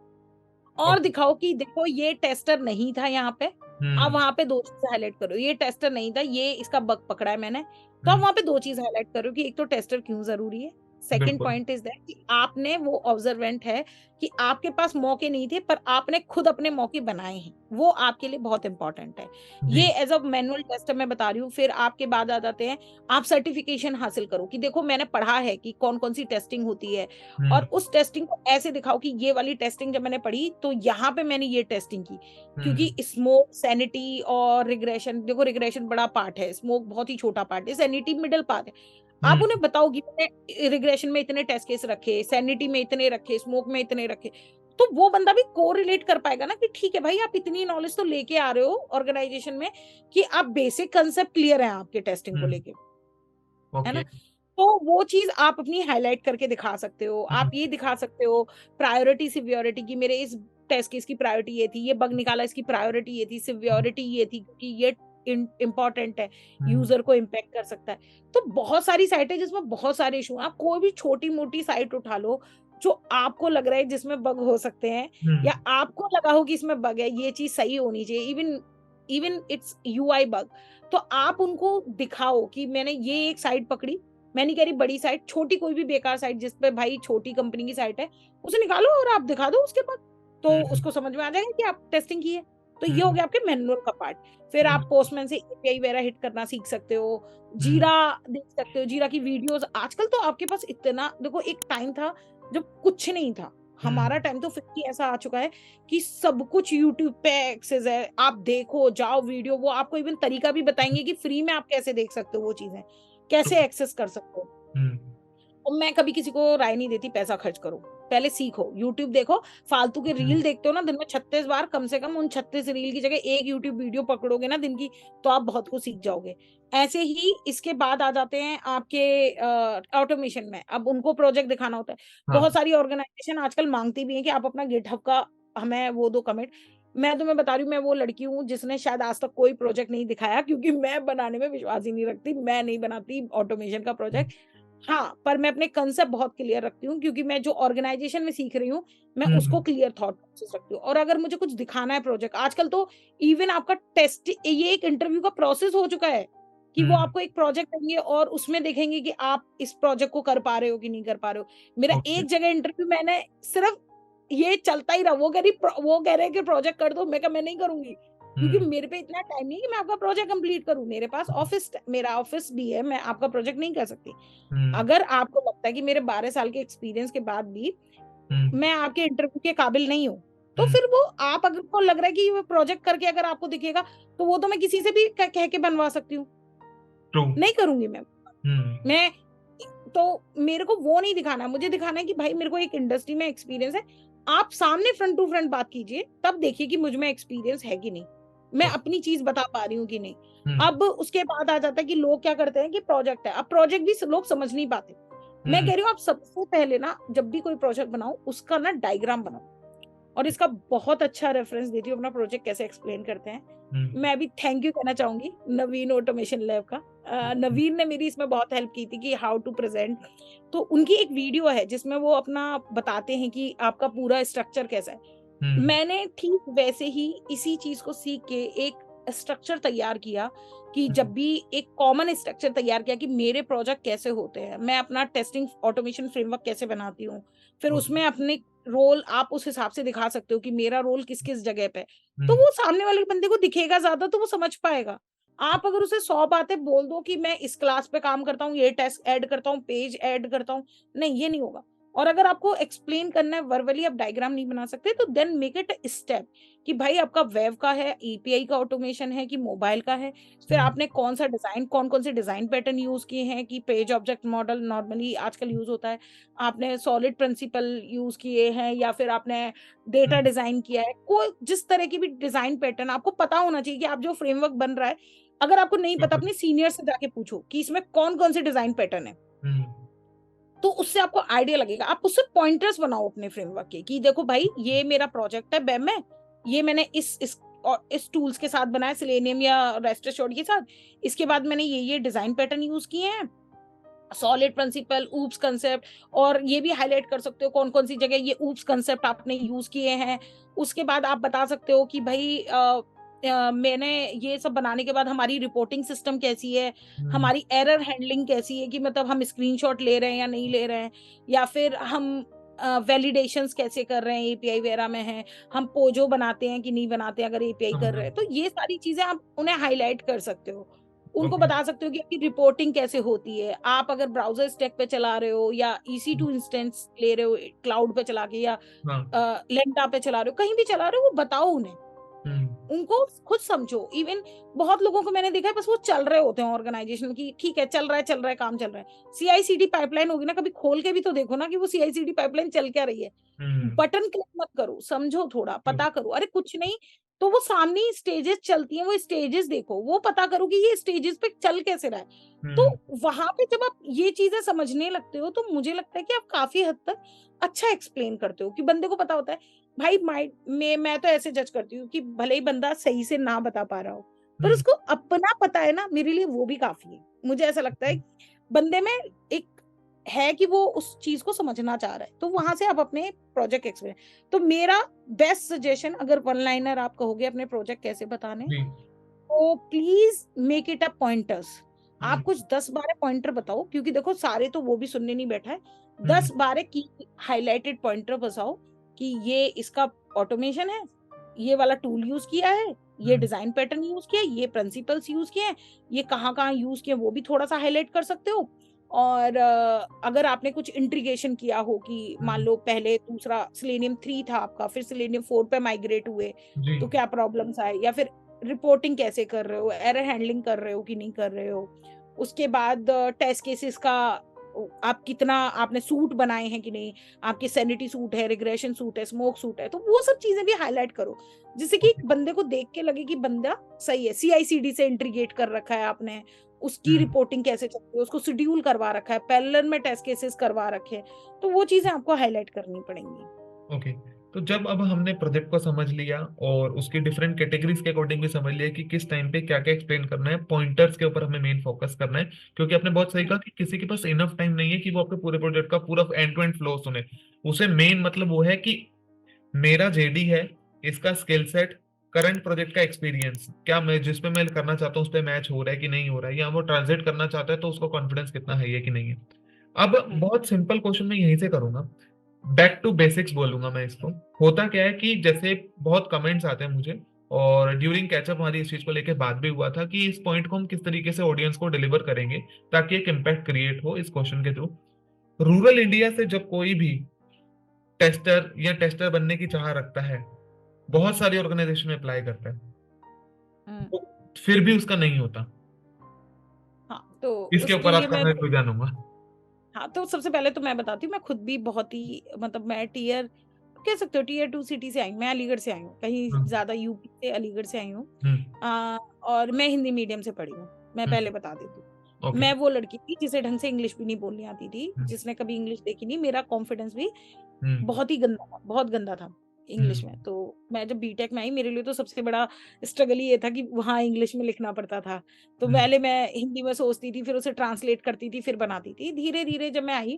और दिखाओ कि देखो ये टेस्टर नहीं था यहाँ पे। आप वहां पे दो चीजें हाईलाइट करो, ये टेस्टर नहीं था, ये इसका बग पकड़ा है मैंने। तो आप वहां पे दो चीज हाईलाइट करो कि एक तो टेस्टर क्यों जरूरी है, सेकंड बिल्कुल। पॉइंट इज दैट कि आपने वो ऑब्जर्वेंट है कि आपके पास मौके नहीं थे पर आपने खुद अपने मौके बनाए हैं, वो आपके लिए बहुत इंपॉर्टेंट है। जी। ये एज अ मैनुअल टेस्ट मैं बता रही हूँ। फिर आपके बाद आ जाते हैं, आप सर्टिफिकेशन हासिल करो कि देखो मैंने पढ़ा है कि कौन कौन सी टेस्टिंग होती है, हुँ, और उस टेस्टिंग को ऐसे दिखाओ कि ये वाली टेस्टिंग जब मैंने पढ़ी तो यहाँ पे मैंने ये टेस्टिंग की। हुँ, क्योंकि स्मोक, सैनिटी और रिग्रेशन, देखो रिग्रेशन बड़ा पार्ट है, स्मोक बहुत ही छोटा पार्ट है, सैनिटी मिडल पार्ट है। आप हुँ, उन्हें बताओ कि मैंने रिग्रेशन में इतने टेस्ट केस रखे, सैनिटी में इतने रखे, स्मोक में इतने रखे, तो वो बंदा भी कोरिलेट कर पाएगा ना कि ठीक है भाई, आप इतनी नॉलेज तो लेके आ रहे हो ऑर्गेनाइजेशन में कि आप बेसिक कंसेप्ट क्लियर है आपके टेस्टिंग को हुँ, लेके, है ओके। ना? तो वो चीज़ आप अपनी हाइलाइट करके दिखा सकते हो। हुँ, आप ये दिखा सकते हो प्रायोरिटी, सिवियरिटी कि मेरे इस टेस्ट केस की प्रायोरिटी ये थी, ये बग निकाला इसकी प्रायोरिटी ये थी, हुँ, सिवियरिटी ये थी क्योंकि ये इम्पोर्टेंट है, हुँ, यूज़र को इम्पैक्ट कर सकता है। तो बहुत सारी साइट है जिसमें बहुत सारे इश्यू हैं। आप कोई भी छोटी-मोटी साइट उठा लो, जो आपको लग रहा है जिसमें बग हो सकते हैं, हुँ, या आपको लगा हो कि इसमें बग है, ये चीज़ सही होनी चाहिए, even even it's UI bug, तो आप उनको दिखाओ कि मैंने ये एक साइट पकड़ी। मैं नहीं कह रही बड़ी साइट, छोटी कोई भी बेकार साइट जिस पे भाई छोटी कंपनी की साइट है, उसे निकालो और आप दिखा दो उसके बाद, तो हुँ, उसको समझ में आ जाएगा कि आप टेस्टिंग की है। तो ये हो हुँ, गया आपके मैनुअल का पार्ट। फिर हुँ, आप पोस्टमैन से एपीआई वगैरह हिट करना सीख सकते हो, हुँ, जीरा देख सकते हो, जीरा की वीडियोज़ आजकल तो आपके पास इतना, देखो एक टाइम था जब कुछ नहीं था। हुँ, हमारा टाइम तो फिर भी ऐसा आ चुका है कि सब कुछ यूट्यूब पे एक्सेस है। आप देखो, जाओ वीडियो, वो आपको इवन तरीका भी बताएँगे कि फ्री में आप कैसे देख सकते हो वो चीज़ें, तो कैसे एक्सेस कर सकते हो। हुँ, और मैं कभी किसी को राय नहीं देती पैसा खर्च करो। पहले सीखो, यूट्यूब देखो, फालतू के हुँ, रील देखते हो ना दिन में 36 बार, कम से कम उन 36 रील की जगह एक यूट्यूब वीडियो पकड़ोगे ना दिन की, तो आप बहुत कुछ सीख जाओगे। ऐसे ही इसके बाद आ जाते हैं आपके ऑटोमेशन में, अब उनको प्रोजेक्ट दिखाना होता है। हाँ, बहुत सारी ऑर्गनाइज़ेशन आजकल माँगती भी हैं कि आप अपना गिटहब का हमें वो दो कमिट। मैं तुम्हें बता रही हूँ, मैं वो लड़की हूँ जिसने शायद आज तक कोई प्रोजेक्ट नहीं दिखाया, क्योंकि मैं बनाने में विश्वास ही नहीं रखती, मैं नहीं बनाती ऑटोमेशन का हुँ, प्रोजेक्ट। हाँ, पर मैं अपने कंसेप्ट बहुत क्लियर रखती हूँ, क्योंकि मैं जो ऑर्गनाइज़ेशन में सीख रही हूँ, मैं हुँ, उसको क्लियर थॉट प्रोसेस रखती हूँ। और अगर मुझे कुछ दिखाना है प्रोजेक्ट, आजकल तो इवन आपका टेस्ट, ये एक इंटरव्यू का प्रोसेस हो चुका है, कि वो हुँ, आपको एक प्रोजेक्ट देंगे और उसमें देखेंगे कि आप इस प्रोजेक्ट को कर पा रहे हो कि नहीं कर पा रहे हो। मेरा ओके। एक जगह इंटरव्यू, मैंने सिर्फ ये चलता ही रहा, वो कह रहे हैं कि प्रोजेक्ट कर दो, मैं कहा मैं नहीं करूँगी, क्योंकि हुँ, मेरे पे इतना टाइम नहीं है कि मैं आपका प्रोजेक्ट कंप्लीट करूँ। मेरे पास हुँ, मेरा ऑफिस भी है, मैं आपका प्रोजेक्ट नहीं कर सकती। हुँ, अगर आपको लगता है कि मेरे 12 साल के एक्सपीरियंस के बाद भी हुँ, मैं आपके इंटरव्यू के काबिल नहीं हूँ, तो हुँ, फिर वो आप, अगर को लग रहा है कि वो प्रोजेक्ट करके अगर आपको दिखेगा, तो वो तो मैं किसी से भी कह के बनवा सकती हूँ। ट्रू। नहीं करूँगी मैं। हुँ, मैं तो मेरे को वो नहीं दिखाना है, मुझे दिखाना है कि भाई मेरे को एक इंडस्ट्री में एक्सपीरियंस है। आप सामने फ्रंट टू फ्रंट बात कीजिए, तब देखिए कि मुझ में एक्सपीरियंस है कि नहीं। मैं ओके। अपनी चीज़ बता पा रही हूँ कि नहीं। हुँ, अब उसके बाद आ जाता है कि लोग क्या करते हैं कि प्रोजेक्ट है, अब प्रोजेक्ट भी लोग समझ नहीं पाते। मैं हुँ, कह रही हूँ आप सबसे पहले ना जब भी कोई प्रोजेक्ट बनाओ, उसका ना डायग्राम बनाओ। और इसका बहुत अच्छा रेफरेंस देती हूँ अपना प्रोजेक्ट कैसे एक्सप्लेन करते हैं। हुँ, मैं अभी थैंक यू कहना चाहूँगी नवीन ऑटोमेशन लैब का। हुँ, नवीन ने मेरी इसमें बहुत हेल्प की थी कि हाउ टू प्रेज़ेंट। तो उनकी एक वीडियो है जिसमें वो अपना बताते हैं कि आपका पूरा स्ट्रक्चर कैसा है। हुँ, मैंने ठीक वैसे ही इसी चीज़ को सीख के एक स्ट्रक्चर तैयार किया, कि हुँ, जब भी एक कॉमन स्ट्रक्चर तैयार किया कि मेरे प्रोजेक्ट कैसे होते हैं, मैं अपना टेस्टिंग ऑटोमेशन फ्रेमवर्क कैसे बनाती हूँ। फिर ओके। उसमें अपने रोल आप उस हिसाब से दिखा सकते हो कि मेरा रोल किस-किस जगह पे है। हुँ, तो वो सामने वाले बंदे को दिखेगा ज़्यादा, तो वो समझ पाएगा। आप अगर उसे 100 बातें बोल दो कि मैं इस क्लास पे काम करता हूँ, ये टेस्ट ऐड करता हूँ, पेज ऐड करता हूँ, नहीं ये नहीं होगा। और अगर आपको एक्सप्लेन करना है वर्बली, आप डायग्राम नहीं बना सकते, तो देन मेक इट स्टेप, कि भाई आपका वेब का है, एपीआई का ऑटोमेशन है कि मोबाइल का है। फिर हुँ, आपने कौन-सा डिज़ाइन, कौन-कौन से डिज़ाइन पैटर्न यूज़ किए हैं, कि पेज ऑब्जेक्ट मॉडल नॉर्मली आजकल यूज़ होता है। आपने सॉलिड प्रिंसिपल यूज़ किए हैं या फिर आपने हुँ, डेटा डिज़ाइन किया है। कोई जिस तरह की भी डिज़ाइन पैटर्न आपको पता होना चाहिए कि आप जो फ्रेमवर्क बन रहा है, अगर आपको नहीं पता, बिल्कुल। अपने सीनियर से जाके पूछो कि इसमें कौन-कौन से डिज़ाइन पैटर्न है। हुँ, तो उससे आपको आइडिया लगेगा। आप उससे पॉइंटर्स बनाओ अपने फ्रेमवर्क के, कि देखो भाई ये मेरा प्रोजेक्ट है वेब में, ये मैंने इस टूल्स के साथ बनाया, सेलेनियम या रेस्ट एश्योर्ड के साथ। इसके बाद मैंने ये डिज़ाइन पैटर्न यूज़ किए हैं, सॉलिड प्रिंसिपल, ऊप्स कांसेप्ट, और ये भी हाइलाइट कर सकते हो कौन-कौन सी जगह ये ऊप्स कांसेप्ट आपने यूज़ किए हैं। उसके बाद आप बता सकते हो कि भई मैंने ये सब बनाने के बाद हमारी रिपोर्टिंग सिस्टम कैसी है, हम्म, हमारी एरर हैंडलिंग कैसी है, कि मतलब हम स्क्रीनशॉट ले रहे हैं या नहीं ले रहे हैं, या फिर हम वैलिडेशंस कैसे कर रहे हैं, एपीआई वगैरह में है, हम पोजो बनाते हैं कि नहीं बनाते हैं अगर एपीआई कर रहे हैं। तो ये सारी चीजें आप उन्हें हाईलाइट कर सकते हो, उनको ओके, बता सकते हो कि आपकी रिपोर्टिंग कैसे होती है। आप अगर ब्राउजर स्टैक पे चला रहे हो या EC2 इंस्टेंस ले रहे हो क्लाउड पे चला के, या हाँ, लेंटा पे चला रहे हो, कहीं भी चला रहे हो, वो बताओ उन्हें, हम्म, उनको खुद समझो। इवन बहुत लोगों को मैंने देखा है बस वो चल रहे होते हैं ऑर्गेनाइजेशन की, ठीक है चल रहा है काम चल रहा है। CI/CD पाइपलाइन होगी ना, कभी खोल के भी तो देखो ना कि वो CI/CD पाइपलाइन चल क्या रही है। हम्म, बटन क्लिक मत करो, समझो, थोड़ा हम्म, पता करो। अरे कुछ नहीं तो वो सामने ही स्टेजेस चलती हैं, वो स्टेजेस देखो, वो पता करो कि ये स्टेजेस पे चल कैसे रहा है। तो हम्म, वहां पे जब आप ये चीजें समझने लगते हो तो मुझे लगता है कि आप काफी हद तक अच्छा एक्सप्लेन करते हो, कि बंदे को पता होता है। भाई माइंड में मैं तो ऐसे जज करती हूँ कि भले ही बंदा सही से ना बता पा रहा हो, पर हम्म, उसको अपना पता है ना, मेरे लिए वो भी काफी है। मुझे ऐसा लगता है कि बंदे में एक है कि वो उस चीज को समझना चाह रहा है, तो वहां से आप अपने प्रोजेक्ट एक्सप्लेन। तो मेरा बेस्ट सजेशन, अगर वन लाइनर आप कहोगे अपने प्रोजेक्ट कैसे बताने, जी, तो please make it a pointers. Hmm, आप कुछ 10-12 पॉइंटर बताओ, क्योंकि देखो सारे तो वो भी सुनने नहीं बैठा है। हम्म, 10-12 की हाईलाइटेड पॉइंटर बताओ कि ये इसका ऑटोमेशन है, ये वाला टूल यूज किया है, ये हम्म, डिजाइन पैटर्न यूज किया है, ये प्रिंसिपल्स यूज किए हैं, ये कहाँ कहाँ यूज किए, वो भी थोड़ा सा हाईलाइट कर सकते हो। और अगर आपने कुछ इंटीग्रेशन किया हो कि मान हम्म, लो पहले दूसरा सिलेनियम 3 था आपका, फिर सिलेनियम 4 पे माइग्रेट हुए, जी, तो क्या प्रॉब्लम्स आए, या फिर रिपोर्टिंग कैसे कर रहे हो, एरर हैंडलिंग कर रहे हो कि नहीं कर रहे हो। उसके बाद टेस्ट केसेस का आप कितना आपने सूट बनाए हैं कि नहीं, आपके सैनिटी सूट है, रिग्रेशन सूट है, स्मोक सूट है, तो वो सब चीजें भी हाईलाइट करो, जिससे कि ओके, बंदे को देख के लगे कि बंदा सही है। CI/CD से इंटीग्रेट कर रखा है आपने, उसकी हम्म, रिपोर्टिंग कैसे चलती है, उसको शेड्यूल करवा रखा है, पैरेलल में टेस्ट केसेस करवा रखे हैं, तो वो चीजें आपको हाईलाइट करनी पड़ेंगी। ओके। तो जब अब हमने प्रोजेक्ट को समझ लिया और उसकी डिफरेंट कैटेगरीज के अकॉर्डिंग भी समझ लिया कि किस टाइम पे क्या क्या एक्सप्लेन करना है, पॉइंटर्स के ऊपर हमें मेन फोकस करना है, क्योंकि आपने बहुत सही कहा कि किसी के पास इनफ टाइम नहीं है कि वो आपके पूरे प्रोजेक्ट का पूरा एंड टू एंड फ्लो सुने। उसे मेन मतलब वो है कि मेरा जेडी है, इसका स्किल सेट, करंट प्रोजेक्ट का एक्सपीरियंस, क्या मैं जिस पे मैं करना चाहता हूँ उस पे मैच हो रहा है कि नहीं हो रहा है, या वो ट्रांसलेट करना चाहता है तो उसको कॉन्फिडेंस कितना है कि नहीं है। अब हम्म, बहुत सिंपल क्वेश्चन मैं यहीं से करूंगा, बैक टू बेसिक्स बोलूंगा मैं इसको। होता क्या है कि जैसे बहुत कमेंट्स आते हैं मुझे, और ड्यूरिंग कैचअप हमारी इस चीज को लेकर बात भी हुआ था कि इस पॉइंट को हम किस तरीके से ऑडियंस को डिलीवर करेंगे ताकि एक इम्पैक्ट क्रिएट हो इस क्वेश्चन के थ्रू। रूरल इंडिया से जब कोई भी टेस्टर या टेस्टर बनने की चाह रखता है, बहुत सारी ऑर्गेनाइजेशन में अप्लाई करता है, हम्म। तो फिर भी उसका नहीं होता। हाँ, तो इसके उसके ऊपर लिए आपका मैं, मैं कोई जानूंगा। हाँ तो सबसे पहले तो मैं बताती हूँ, मैं खुद भी बहुत ही मतलब मैं टीयर कह सकते हो टीयर 2 सिटी से आई हूँ, मैं अलीगढ़ से आई हूँ, कहीं हम्म, ज्यादा यूपी से अलीगढ़ से आई हूँ। हम्म, और मैं हिंदी मीडियम से पढ़ी हूँ, मैं हम्म, पहले बता देती हूँ। ओके, मैं वो लड़की थी जिसे ढंग से इंग्लिश भी नहीं बोलनी आती थी, हम्म, जिसने कभी इंग्लिश देखी नहीं। मेरा कॉन्फिडेंस भी हम्म, बहुत ही गंदा था, बहुत गंदा था इंग्लिश में। हम्म, तो मैं जब बीटेक में आई, मेरे लिए तो सबसे बड़ा स्ट्रगल ये था कि वहाँ इंग्लिश में लिखना पड़ता था। तो हम्म, पहले मैं हिंदी में सोचती थी, फिर उसे ट्रांसलेट करती थी, फिर बनाती थी। धीरे-धीरे जब मैं आई,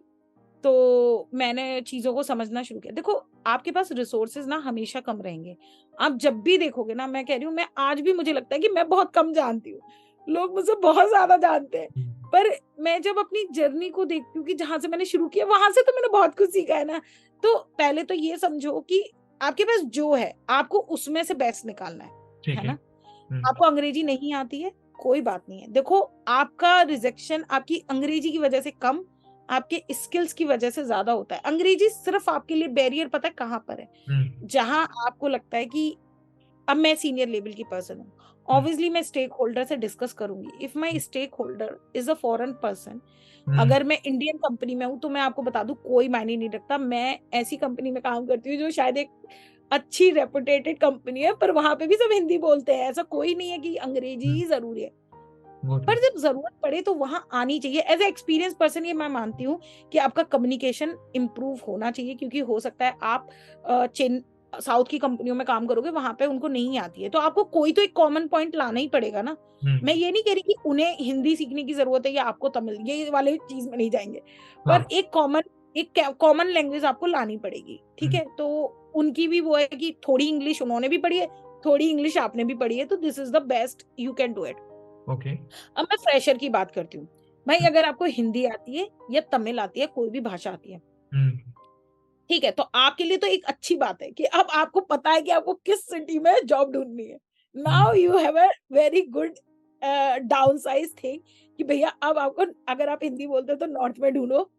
तो मैंने चीज़ों को समझना शुरू किया। देखो, आपके पास रिसोर्सेज़ ना हमेशा कम रहेंगे। आप जब भी देखोगे ना, मैं कह रही हूँ, मैं आज भी मुझे लगता है कि मैं बहुत कम जानती हूँ। लोग मुझसे बहुत ज़्यादा जानते हैं। हम्म, पर मैं जब अपनी जर्नी को देखती हूँ कि जहाँ से मैंने शुरू किया, वहाँ से तो मैंने बहुत कुछ सीखा है ना। तो पहले तो ये समझो कि आपके पास जो है, आपको उसमें से बेस्ट निकालना है ठीक है, ना? आपको अंग्रेज़ी नहीं आती है, कोई बात नहीं है। देखो, आपका रिजेक्शन आपकी अंग्रेज़ी की वज़ह से कम, आपके स्किल्स की वज़ह से ज़्यादा होता है। अंग्रेज़ी सिर्फ़ आपके लिए बैरियर पता है कहाँ पर है? हम्म, जहाँ आपको लगता है कि अब मैं सीनियर लेवल की पर्सन हूँ। हम्म, ऑब्वियसली मैं स्टेक होल्डर से डिस्कस करूँगी। If my stakeholder is a foreign person, hmm, अगर मैं इंडियन कंपनी में हूँ, तो मैं आपको बता दूँ कोई मायने नहीं रखता। मैं ऐसी कंपनी में काम करती हूँ जो शायद एक अच्छी रेपुटेटेड कंपनी है, पर वहाँ पे भी सब हिंदी बोलते हैं। ऐसा कोई नहीं है कि अंग्रेज़ी हम्म, ही ज़रूरी है। गॉट पर इट, जब ज़रूरत पड़े तो वहाँ आनी चाहिए। एज़ अ एक्सपीरियंस पर्सन ये मैं मानती हूँ कि आपका कम्युनिकेशन इम्प्रूव होना चाहिए, क्योंकि हो सकता है आप चेन साउथ की कंपनियों में काम करोगे, वहाँ पे उनको नहीं आती है, तो आपको कोई तो एक कॉमन पॉइंट लाना ही पड़ेगा ना। मैं हम्म, ये नहीं कह रही कि उन्हें हिंदी सीखने की ज़रूरत है या आपको तमिल, ये वाले चीज़ में नहीं जाएँगे। पर हाँ, एक कॉमन लैंग्वेज आपको लानी पड़ेगी, ठीक हम्म, है? तो उनकी भी वो है कि थोड़ी इंग्लिश उन्होंने भी पढ़ी है, थोड़ी इंग्लिश आपने भी पढ़ी है, तो this is the best, you can do it. Okay. अब मैं फ्रेशर की बात करती हूँ। भाई अगर आपको हिंदी आती है या तमिल आती है, कोई भी भाषा आती है, ठीक है, तो आपके लिए तो एक अच्छी बात है कि अब आपको पता है कि आपको किस सिटी में जॉब ढूंढनी है। Now you have a very good down size thing कि भैया अब आपको, अगर आप हिंदी बोलते हो तो नॉर्थ में ढूंढो।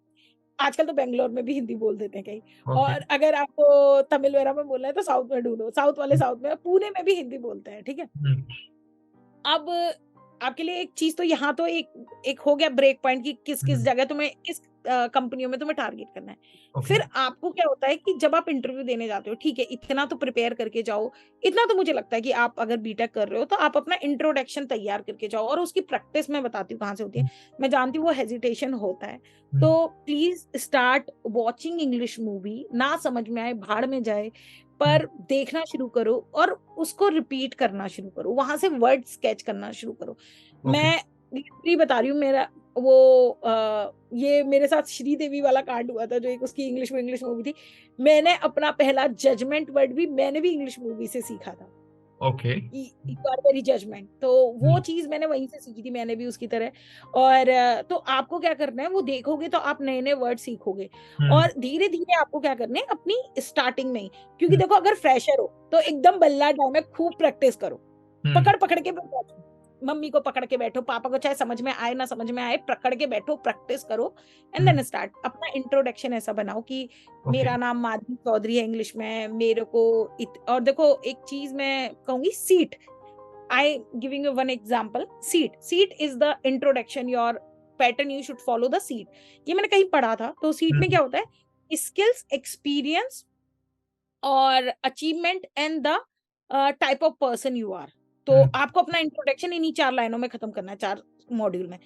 आजकल तो बेंगलोर में भी हिंदी बोल देते हैं कहीं। ओके। और अगर आपको तमिल वगैरह में बोलना है तो साउथ में ढूंढो, साउथ वाले साउथ में, पुणे में भी हिंदी बोलते हैं, ठीक है। अब आपके लिए एक चीज तो यहाँ तो एक एक हो गया ब्रेक पॉइंट कि किस किस जगह तुम्हें, किस कंपनियों में तुम्हें टारगेट करना है। ओके। फिर आपको क्या होता है कि जब आप इंटरव्यू देने जाते हो, ठीक है, इतना तो प्रिपेयर करके जाओ। इतना तो मुझे लगता है कि आप अगर बीटेक कर रहे हो तो आप अपना इंट्रोडक्शन तैयार करके जाओ, और उसकी प्रैक्टिस मैं बताती हूँ कहाँ से होती है। मैं जानती हूँ वो हेजिटेशन होता है, तो please start watching English movie. ना समझ में आए, भाड़ में जाए, पर देखना शुरू करो और उसको रिपीट करना शुरू करो, वहां से वर्ड स्केच करना शुरू करो। ओके। मैं लिटरली बता रही हूँ, मेरा वो ये मेरे साथ श्रीदेवी वाला कांड हुआ था, जो एक उसकी इंग्लिश मूवी थी। मैंने अपना पहला जजमेंट वर्ड भी मैंने भी इंग्लिश मूवी से सीखा था। Okay. You are very judgement, तो वो चीज मैंने वहीं से सीखी थी, मैंने भी उसकी तरह। और तो आपको क्या करना है, वो देखोगे तो आप नए नए वर्ड सीखोगे। और धीरे धीरे आपको क्या करना है अपनी स्टार्टिंग में ही, क्योंकि देखो अगर फ्रेशर हो तो एकदम बल्ला टाइम है, खूब प्रैक्टिस करो, पकड़ पकड़ के बैठो, मम्मी को पकड़ के बैठो, पापा को, चाहे समझ में आए ना समझ में आए, पकड़ के बैठो, प्रैक्टिस करो। एंड देन स्टार्ट अपना इंट्रोडक्शन ऐसा बनाओ कि ओके। मेरा नाम माधवी चौधरी है इंग्लिश में, मेरे को और देखो एक चीज मैं कहूंगी, seat, I giving you one example. Seat is the introduction, your pattern, you should follow the seat. ये मैंने कहीं पढ़ा था, तो सीट में क्या होता है, स्किल्स, एक्सपीरियंस और achievement and the type of person you are. तो आपको अपना इंट्रोडक्शन इन्हीं 4 लाइनों में खत्म करना है, 4 मॉड्यूल में।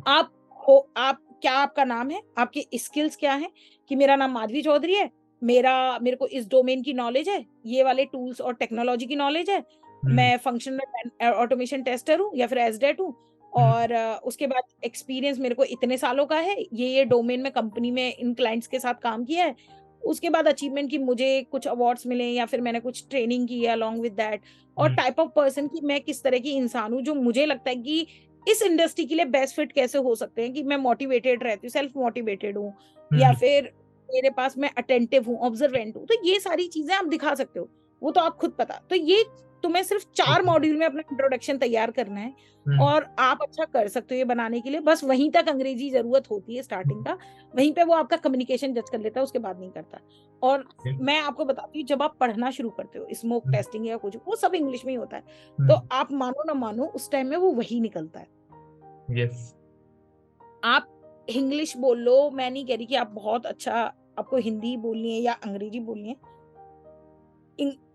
आप हो, आप क्या, आपका नाम है, आपके स्किल्स क्या हैं, कि मेरा नाम माधवी चौधरी है, मेरे को इस डोमेन की नॉलेज है, ये वाले टूल्स और टेक्नोलॉजी की नॉलेज है, मैं फंक्शनल ऑटोमेशन टेस्टर हूँ या फिर एसडेट हूँ, और उसके बाद एक्सपीरियंस मेरे को इतने सालों का है, ये डोमेन में कंपनी में इन क्लाइंट्स के साथ काम किया है। उसके बाद अचीवमेंट की मुझे कुछ अवार्ड्स मिले या फिर मैंने कुछ ट्रेनिंग की है अलोंग विद दैट। और टाइप ऑफ पर्सन की मैं किस तरह की इंसान हूँ, जो मुझे लगता है कि इस इंडस्ट्री के लिए बेस्ट फिट कैसे हो सकते हैं, कि मैं मोटिवेटेड रहती हूँ, सेल्फ मोटिवेटेड हूँ, या फिर मेरे पास मैं अटेंटिव हूँ, ऑब्जर्वेंट हूँ। तो ये सारी चीजें आप दिखा सकते हो, वो तो आप खुद पता। तो ये तुम्हें सिर्फ 4 मॉड्यूल में अपना इंट्रोडक्शन तैयार करना है, और आप अच्छा कर सकते हो ये बनाने के लिए। बस वहीं तक अंग्रेजी जरूरत होती है स्टार्टिंग का, वहीं पे वो आपका कम्युनिकेशन जज कर लेता है, उसके बाद नहीं करता। और मैं आपको बताती हूँ, जब आप पढ़ना शुरू करते हो स्मोक टेस्टिंग या कुछ, वो सब इंग्लिश में ही होता है, तो आप मानो ना मानो उस टाइम में वो वही निकलता है। यस। आप इंग्लिश बोल लो, मैं नहीं कह रही कि आप बहुत अच्छा, आपको हिंदी बोलनी है या अंग्रेजी बोलनी है।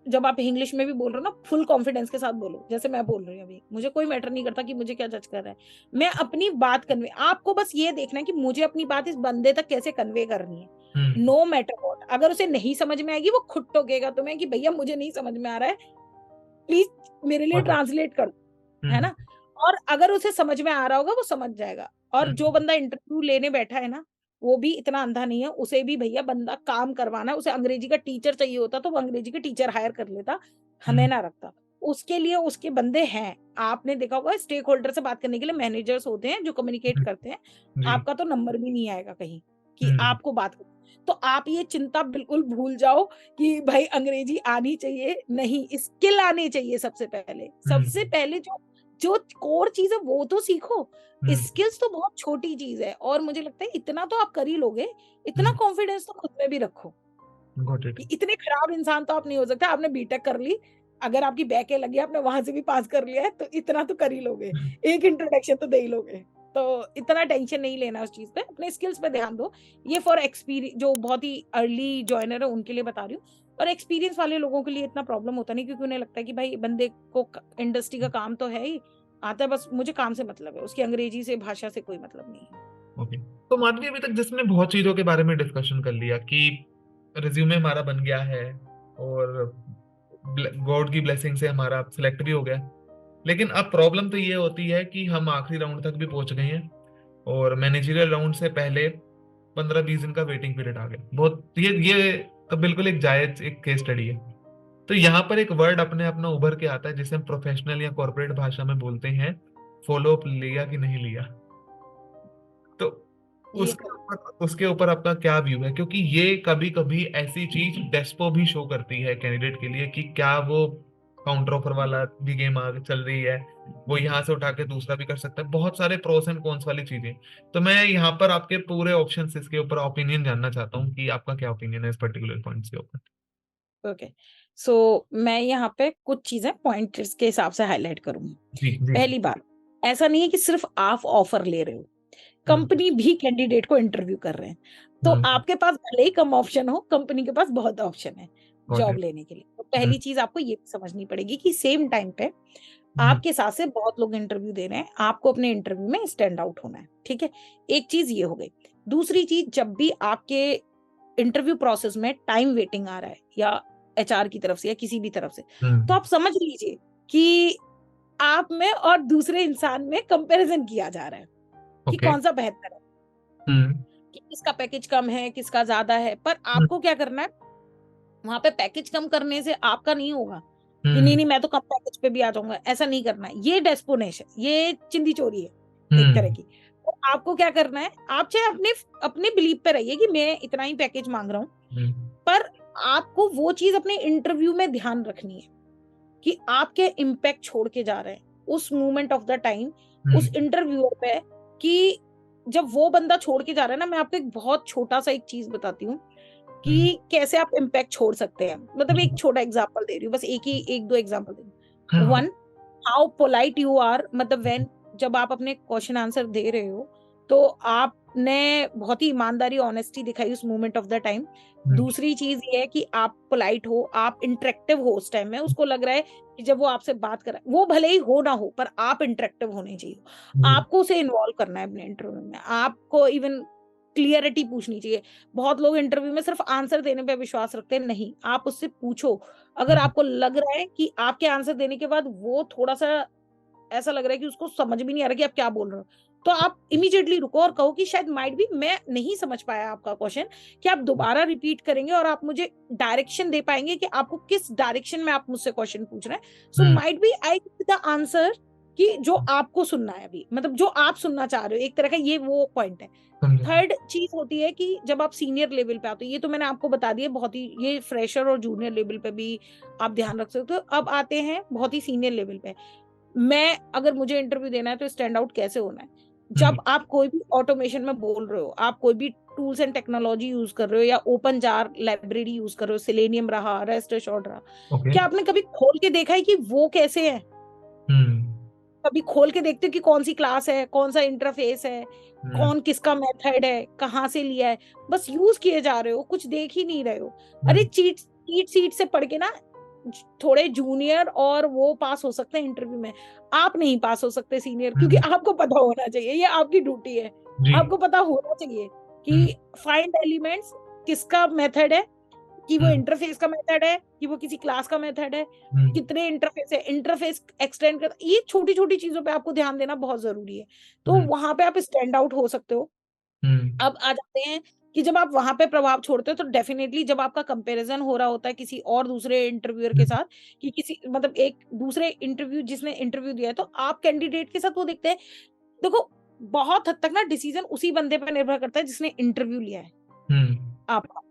जब आप इंग्लिश में भी बोल रहे हो ना, फुल कॉन्फिडेंस के साथ बोलो, जैसे मैं बोल रही हूँ अभी। मुझे कोई मैटर नहीं करता कि मुझे क्या जज कर रहा है, मैं अपनी बात कन्वे, आपको बस ये देखना है कि मुझे अपनी बात इस बंदे तक कैसे कन्वे करनी है। नो मैटर व्हाट, अगर उसे नहीं समझ में आएगी, वो खुद टोकेगा तुम्हें कि भैया मुझे नहीं समझ में आ रहा है, प्लीज मेरे लिए ट्रांसलेट कर दो, है ना। और अगर उसे समझ में आ रहा होगा, वो समझ जाएगा। और जो बंदा इंटरव्यू लेने बैठा है ना, वो भी इतना अंधा नहीं है, उसे भी भैया बंदा काम करवाना है, उसे अंग्रेजी का टीचर चाहिए होता तो वो अंग्रेजी के टीचर हायर कर लेता, हमें ना रखता। उसके लिए उसके बंदे हैं। आपने देखा होगा स्टेक होल्डर से बात करने के लिए मैनेजर्स होते हैं जो कम्युनिकेट करते हैं। जी। आपका तो नंबर भी नहीं आएगा कहीं कि आपको बात कर, तो आप ये चिंता बिल्कुल भूल जाओ कि भाई अंग्रेजी आनी चाहिए, नहीं, स्किल आनी चाहिए। सबसे पहले जो जो कोर चीज है वो तो सीखो। स्किल्स तो बहुत छोटी चीज है, और मुझे लगता है इतना तो आप कर ही लोगे। इतना कॉन्फिडेंस तो खुद में भी रखो गॉट इट। कि इतने खराब इंसान तो आप नहीं हो सकते। आपने बीटेक कर ली, अगर आपकी बैकें लगी, आपने वहां से भी पास कर लिया है, तो इतना तो कर ही लोगे, एक इंट्रोडक्शन तो दे ही लोगे। तो इतना टेंशन नहीं लेना उस चीज पे, अपने स्किल्स पे ध्यान दो। ये फॉर एक्सपीरियंस, जो बहुत ही अर्ली जॉइनर है उनके लिए बता रही हूँ। और एक्सपीरियंस वाले लोगों के लिए इतना प्रॉब्लम होता नहीं, क्योंकि उन्हें लगता है कि भाई बंदे को इंडस्ट्री का काम तो है ही, आता है, बस मुझे काम से मतलब है, उसकी अंग्रेजी से, भाषा से कोई मतलब नहीं है। ओके। तो माधवी, अभी तक जिसने बहुत चीजों के बारे में डिस्कशन कर लिया कि रिज्यूमे हमारा बन गया है, और गॉड की ब्लेसिंग से हमारा सिलेक्ट भी हो गया, लेकिन अब प्रॉब्लम तो ये होती है कि हम आखिरी राउंड तक भी पहुंच गए हैं, और मैनेजरियल राउंड से पहले 15-20 दिन का वेटिंग पीरियड आ गया। बहुत ये तो बिल्कुल एक जायज एक केस स्टडी है। तो यहाँ पर एक वर्ड अपने अपना उभर के आता है जिसे हम प्रोफेशनल या कॉर्पोरेट भाषा में बोलते हैं, फॉलो अप लिया कि नहीं लिया। तो ये उसके ऊपर आपका क्या व्यू है, क्योंकि ये कभी कभी ऐसी चीज डेस्पो भी शो करती है कैंडिडेट के लिए कि क्या वो काउंटर ऑफर वाला भी गेम आगे चल रही है, वो यहाँ से उठा के दूसरा भी कर सकता है, बहुत सारे प्रोस एंड कॉन्स वाली चीजें। तो मैं यहाँ पर आपके पूरे ऑप्शंस इसके ऊपर ओपिनियन जानना चाहता हूँ कि आपका क्या ओपिनियन है इस पर्टिकुलर पॉइंट्स के ऊपर। ओके। सो मैं यहाँ पे कुछ चीजें पॉइंट्स के हिसाब से हाईलाइट करूंगी। जी जी। पहली बात, ऐसा नहीं है कि सिर्फ आप ऑफर ले रहे हो, हम्म कंपनी भी कैंडिडेट को इंटरव्यू कर रहे हैं। तो हम्म। आपके पास भले ही कम ऑप्शन हो, कंपनी के पास बहुत ऑप्शन है गॉट जॉब इट। लेने के लिए। तो हम्म पहली चीज आपको ये भी समझनी पड़ेगी कि सेम टाइम पे हम्म आपके साथ से बहुत लोग इंटरव्यू दे रहे हैं, आपको अपने इंटरव्यू में स्टैंड आउट होना है, ठीक है। एक चीज ये हो गई। दूसरी चीज, जब भी आपके इंटरव्यू प्रोसेस में टाइम वेटिंग आ रहा है या एचआर की तरफ से या किसी भी तरफ से, तो हम्म। आप समझ लीजिए कि आप में और दूसरे इंसान में कंपैरिजन किया जा रहा है कि ओके। कौन सा बेहतर है, हम्म कि किसका पैकेज कम है, किसका ज्यादा है। पर हम्म आपको क्या करना है, वहां पे पैकेज कम करने से आपका नहीं होगा कि नहीं हम्म नहीं मैं तो कम पैकेज पे भी आ जाऊंगा, ऐसा नहीं करना है। ये डेस्पोनेशन, ये चिंदी चोरी है एक तरह हम्म की। तो आपको क्या करना है, आप चाहे अपने अपने बिलीव पे रहिए कि मैं इतना ही पैकेज मांग रहा हूँ, हम्म पर आपको वो चीज अपने इंटरव्यू में ध्यान रखनी है कि आप क्या इम्पैक्ट छोड़ के जा रहे हैं उस मोमेंट ऑफ द टाइम, उस हम्म इंटरव्यूअर पे। कि जब वो बंदा छोड़ के जा रहा है ना, मैं आपको एक बहुत छोटा सा एक चीज बताती हूँ हम्म। कि कैसे आप इम्पैक्ट छोड़ सकते हैं। मतलब जी। एक छोटा एग्जांपल दे रही हूँ, बस एक दो एग्जांपल दे रही हाँ हूँ। हाँ। One, how polite you are, मतलब व्हेन, जब आप अपने क्वेश्चन आंसर दे रहे हो तो आपने बहुत ही ईमानदारी, ऑनेस्टी दिखाई उस मोमेंट ऑफ द टाइम। हम्म दूसरी चीज ये है कि आप पोलाइट हो, आप इंटरेक्टिव हो उस टाइम में, उसको लग रहा है कि जब वो आपसे बात कर रहा है, वो भले ही हो ना हो, पर आप इंटरेक्टिव होने चाहिए। हम्म आपको उसे इन्वॉल्व करना है अपने इंटरव्यू में, आपको इवन क्लियरिटी पूछनी चाहिए। बहुत लोग इंटरव्यू में सिर्फ आंसर देने पे विश्वास रखते हैं, नहीं, आप उससे पूछो। अगर हम्म आपको लग रहा है कि आपके आंसर देने के बाद वो थोड़ा सा ऐसा लग रहा है कि उसको समझ भी नहीं आ रहा कि आप क्या बोल रहे हो, तो आप इमीडिएटली रुको और कहो कि शायद माइट भी मैं नहीं समझ पाया आपका क्वेश्चन, कि आप दोबारा रिपीट करेंगे और आप मुझे डायरेक्शन दे पाएंगे कि आपको किस डायरेक्शन में आप मुझसे क्वेश्चन पूछ रहे हैं। So hmm. Might be I give the answer कि जो आपको सुनना है अभी, मतलब जो आप सुनना चाह रहे हो, एक तरह का ये वो पॉइंट है। समझा। थर्ड चीज होती है कि जब आप सीनियर लेवल पे आते हो, ये तो मैंने आपको बता दिया, बहुत ही ये फ्रेशर और जूनियर लेवल पे भी आप ध्यान रख सकते हो। अब आते हैं बहुत ही सीनियर लेवल पे। मैं अगर मुझे इंटरव्यू देना है तो स्टैंड आउट कैसे होना है, हम्म। जब आप कोई भी ऑटोमेशन में बोल रहे हो, आप कोई भी टूल्स एंड टेक्नोलॉजी यूज कर रहे हो या ओपन जार लाइब्रेरी यूज कर रहे हो, सिलेनियम रहा, रेस्ट एश्योर्ड रहा, ओके। क्या आपने कभी खोल के देखा है कि वो कैसे है? हम्म कभी खोल के देखते हो कि कौन सी क्लास है, कौन सा इंटरफेस है, हम्म कौन किसका मेथड है, कहाँ से लिया है? बस यूज किए जा रहे हो, कुछ देख ही नहीं रहे हो। अरे हम्म चीट सीट से पढ़ के ना, थोड़े जूनियर और वो पास हो सकते हैं इंटरव्यू में, आप नहीं पास हो सकते सीनियर, क्योंकि हम्म। आपको पता होना चाहिए, ये आपकी ड्यूटी है। जी। आपको पता होना चाहिए हम्म कि फाइंड एलिमेंट्स किसका मेथड है, कि वो हम्म इंटरफेस का मेथड है, कि वो किसी क्लास का मेथड है, हम्म कितने इंटरफेस है, इंटरफेस एक्सटेंड कर, ये छोटी छोटी चीजों पे आपको ध्यान देना बहुत जरूरी है। तो हम्म वहां पे आप स्टैंड आउट हो सकते हो। हम्म अब आ जाते हैं कि जब आप वहां पे प्रभाव छोड़ते हो, तो डेफिनेटली जब आपका कंपैरिजन हो रहा होता है किसी और दूसरे इंटरव्यूअर के हम्म साथ, कि किसी मतलब एक दूसरे इंटरव्यू जिसने इंटरव्यू दिया है, तो आप कैंडिडेट के साथ वो देखते हैं। देखो, बहुत हद तक ना डिसीजन उसी बंदे पर निर्भर करता है जिसने इंटरव्यू लिया है हम्म आपका।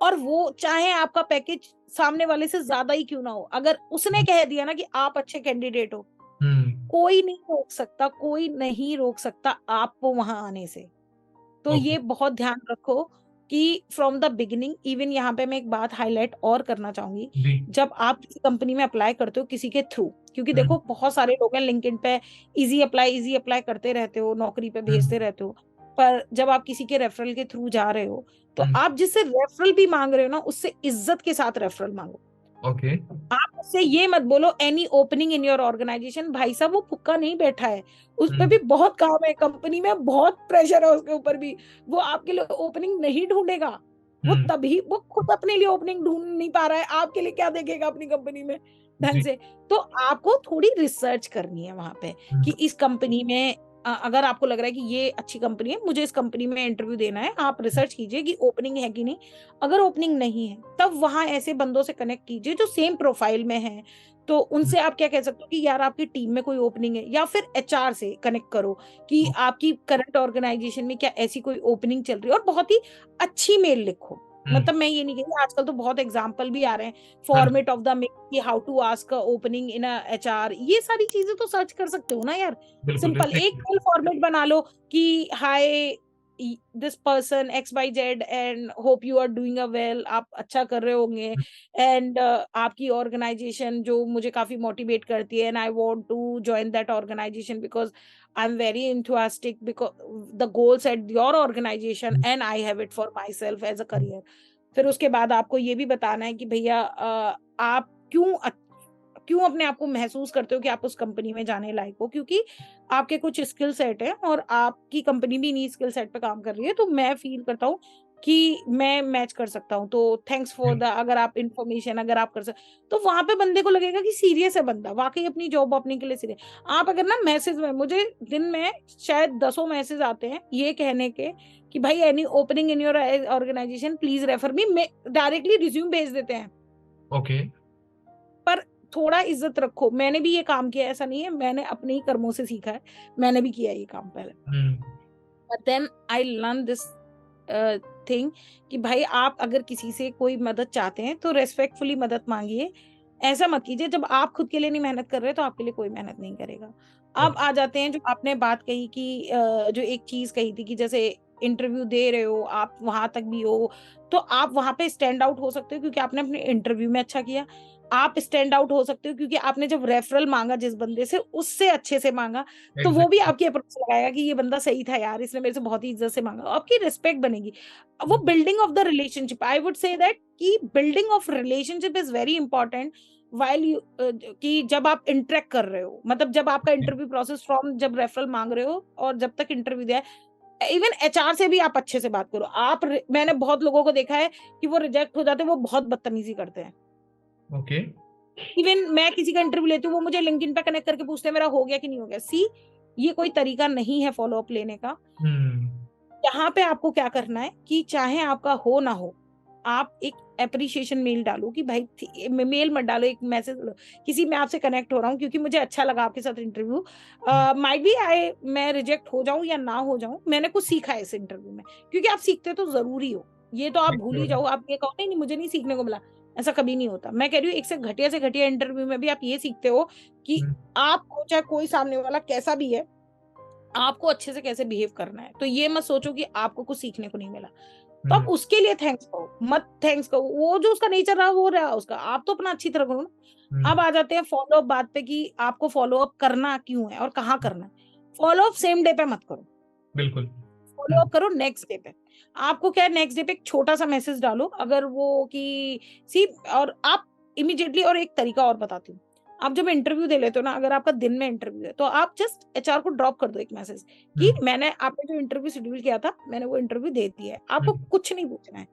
और वो चाहे आपका पैकेज सामने वाले से ज्यादा ही क्यों ना हो, अगर उसने कह दिया ना कि आप अच्छे कैंडिडेट हो, हम्म। कोई नहीं रोक सकता, कोई नहीं रोक सकता आपको वहां आने से। तो ओके। ये बहुत ध्यान रखो कि फ्रॉम द बिगिनिंग, इवन यहाँ पे मैं एक बात हाईलाइट और करना चाहूंगी, जी। जब आप किसी कंपनी में अप्लाई करते हो किसी के थ्रू, क्योंकि हम्म देखो बहुत सारे लोग हैं लिंक्डइन पे, इजी अप्लाई करते रहते हो, नौकरी पे भेजते हम्म रहते हो, पर जब आप किसी के रेफरल के थ्रू जा रहे हो, तो हम्म। आप जिससे रेफरल भी मांग रहे हो ना, उससे इज्जत के साथ रेफरल मांगो। ओके। आप उससे ये मत बोलो any opening in your organisation, भाई साहब वो फुक्का नहीं बैठा है, उस पे हम्म भी बहुत काम है, कंपनी में बहुत प्रेशर है उसके ऊपर भी, वो आपके लिए ओपनिंग नहीं ढूंढेगा। वो हम्म। तभी, वो खुद अपने लिए ओपनिंग ढूंढ नहीं पा रहा है, आपके लिए क्या देखेगा अपनी कंपनी में ढंग जी। से? तो आपको थोड़ी रिसर्च करनी है वहां पे कि हम्म इस कंपनी में अगर आपको लग रहा है कि ये अच्छी कंपनी है, मुझे इस कंपनी में इंटरव्यू देना है, आप रिसर्च कीजिए कि ओपनिंग है कि नहीं। अगर ओपनिंग नहीं है तब वहां ऐसे बंदों से कनेक्ट कीजिए जो सेम प्रोफाइल में है। तो उनसे आप क्या कह सकते हो कि यार आपकी टीम में कोई ओपनिंग है, या फिर एचआर से कनेक्ट करो कि आपकी करंट ऑर्गेनाइजेशन में क्या ऐसी कोई ओपनिंग चल रही है, और बहुत ही अच्छी मेल लिखो। मतलब मैं ये नहीं कह रही, आजकल तो बहुत एग्जाम्पल भी आ रहे हैं, हाँ जी, फॉर्मेट ऑफ द मेल कि how to ask opening in HR, ये सारी चीजें तो सर्च कर सकते हो ना यार। बिल्कुल सिंपल जैसे एक मेल फॉर्मेट बना लो कि hi this person X Y Z and hope you are doing a well, आप अच्छा कर रहे होंगे, एंड आपकी ऑर्गेनाइजेशन जो मुझे काफी मोटिवेट करती है, and I want to join that organisation because I am very enthusiastic because the goals at your organization and I have it for myself as a career। फिर उसके बाद आपको ये भी बताना है कि भैया आप क्यों अपने आप को महसूस करते हो कि आप उस कंपनी में जाने लायक हो, क्योंकि आपके कुछ स्किल सेट है और आपकी कंपनी भी इन्हीं स्किल सेट पे काम कर रही है, तो मैं फील करता हूँ कि मैं मैच कर सकता हूँ, तो थैंक्स फॉर द, अगर आप इन्फॉर्मेशन अगर आप कर सकते, तो वहां पे बंदे को लगेगा कि सीरियस है बंदा, वाकई अपनी जॉब ओपनिंग के लिए सीरियस। आप अगर ना मैसेज में, मुझे दिन में शायद 10 मैसेज आते हैं ये कहने के कि भाई any opening in your organisation please refer me, directly resume भेज देते हैं। ओके, पर थोड़ा इज्जत रखो, मैंने भी ये काम किया, ऐसा नहीं है, मैंने अपने ही कर्मों से सीखा है, मैंने भी किया ये काम पहले। But then I learn this thing कि भाई आप अगर किसी से कोई मदद चाहते हैं तो रेस्पेक्टफुली मदद मांगिए, ऐसा मत कीजिए जब आप खुद के लिए नहीं मेहनत कर रहे तो आपके लिए कोई मेहनत नहीं करेगा। अब ओके, आ जाते हैं जो आपने बात कही कि जो एक चीज कही थी कि जैसे इंटरव्यू दे रहे हो आप, वहां तक भी हो तो आप वहां पे स्टैंड आउट हो सकते हो क्योंकि आपने अपने इंटरव्यू में अच्छा किया। आप स्टैंड आउट हो सकते हो क्योंकि आपने जब रेफरल मांगा जिस बंदे से, उससे अच्छे से मांगा, तो वो भी एग्ज़ैक्टली, आपकी अप्रोच लगाएगा कि ये बंदा सही था यार, इसने मेरे से बहुत ही इज्जत से मांगा, आपकी रिस्पेक्ट बनेगी। वो building of the relationship, I would say that कि building of relationship is very important while you, कि जब आप इंटरेक्ट कर रहे हो, मतलब जब आपका ओके, इंटरव्यू प्रोसेस फ्रॉम जब रेफरल मांग रहे हो और जब तक इंटरव्यू दिया है, इवन एचआर से भी आप अच्छे से बात करो। मैंने बहुत लोगों को देखा है कि वो रिजेक्ट हो जाते हैं, वो बहुत बदतमीजी करते हैं। ओके, इवन मैं किसी का इंटरव्यू लेती हूँ, वो मुझे लिंक्डइन पे कनेक्ट करके पूछते हैं मेरा हो गया कि नहीं हो गया। सी, ये कोई तरीका नहीं है फॉलो अप लेने का। हुँ, यहाँ पे आपको क्या करना है कि चाहे आपका हो ना हो, आप एक एप्रिशिएशन मेल डालो कि भाई मेल मत डालो, एक मैसेज डालो, किसी मैं आपसे कनेक्ट हो रहा हूँ क्योंकि मुझे अच्छा लगा आपके साथ interview, hmm, might be I मैं रिजेक्ट हो जाऊं या ना हो जाऊं, मैंने कुछ सीखा है इस इंटरव्यू में, क्योंकि आप सीखते तो जरूरी हो। ये तो आप भूल ही जाओ, आप ये कहो नहीं नहीं मुझे नहीं सीखने को मिला, ऐसा कभी नहीं होता। मैं कह रही हूँ एक से घटिया इंटरव्यू में भी आप ये सीखते हो कि हुँ, आपको चाहे कोई सामने वाला कैसा भी है, आपको अच्छे से कैसे बिहेव करना है। तो ये मत सोचो कि आपको कुछ सीखने को नहीं मिला, तो आप हुँ, उसके लिए थैंक्स कहो, मत थैंक्स कहो, वो जो उसका नेचर रहा वो रहा उसका, आप तो अपना अच्छी तरह करो ना। हुँ, अब आ जाते हैं फॉलो अप बात पे कि आपको फॉलो अप करना क्यों है और कहाँ करना है। फॉलो अप सेम डे पे मत करो, बिल्कुल, फॉलो हुँ, अप करो नेक्स्ट डे पे। आपको क्या है, नेक्स्ट डे पे एक छोटा-सा मैसेज डालो अगर वो कि सी, और आप इमीडिएटली, और एक तरीका और बताती हूँ। आप जब इंटरव्यू दे लेते हो ना, अगर आपका दिन में इंटरव्यू है, तो आप जस्ट एचआर को ड्रॉप कर दो एक मैसेज हुँ, कि मैंने आपने जो इंटरव्यू शेड्यूल किया था, मैंने वो इंटरव्यू दे दिया है। हुँ, आपको कुछ नहीं पूछना है।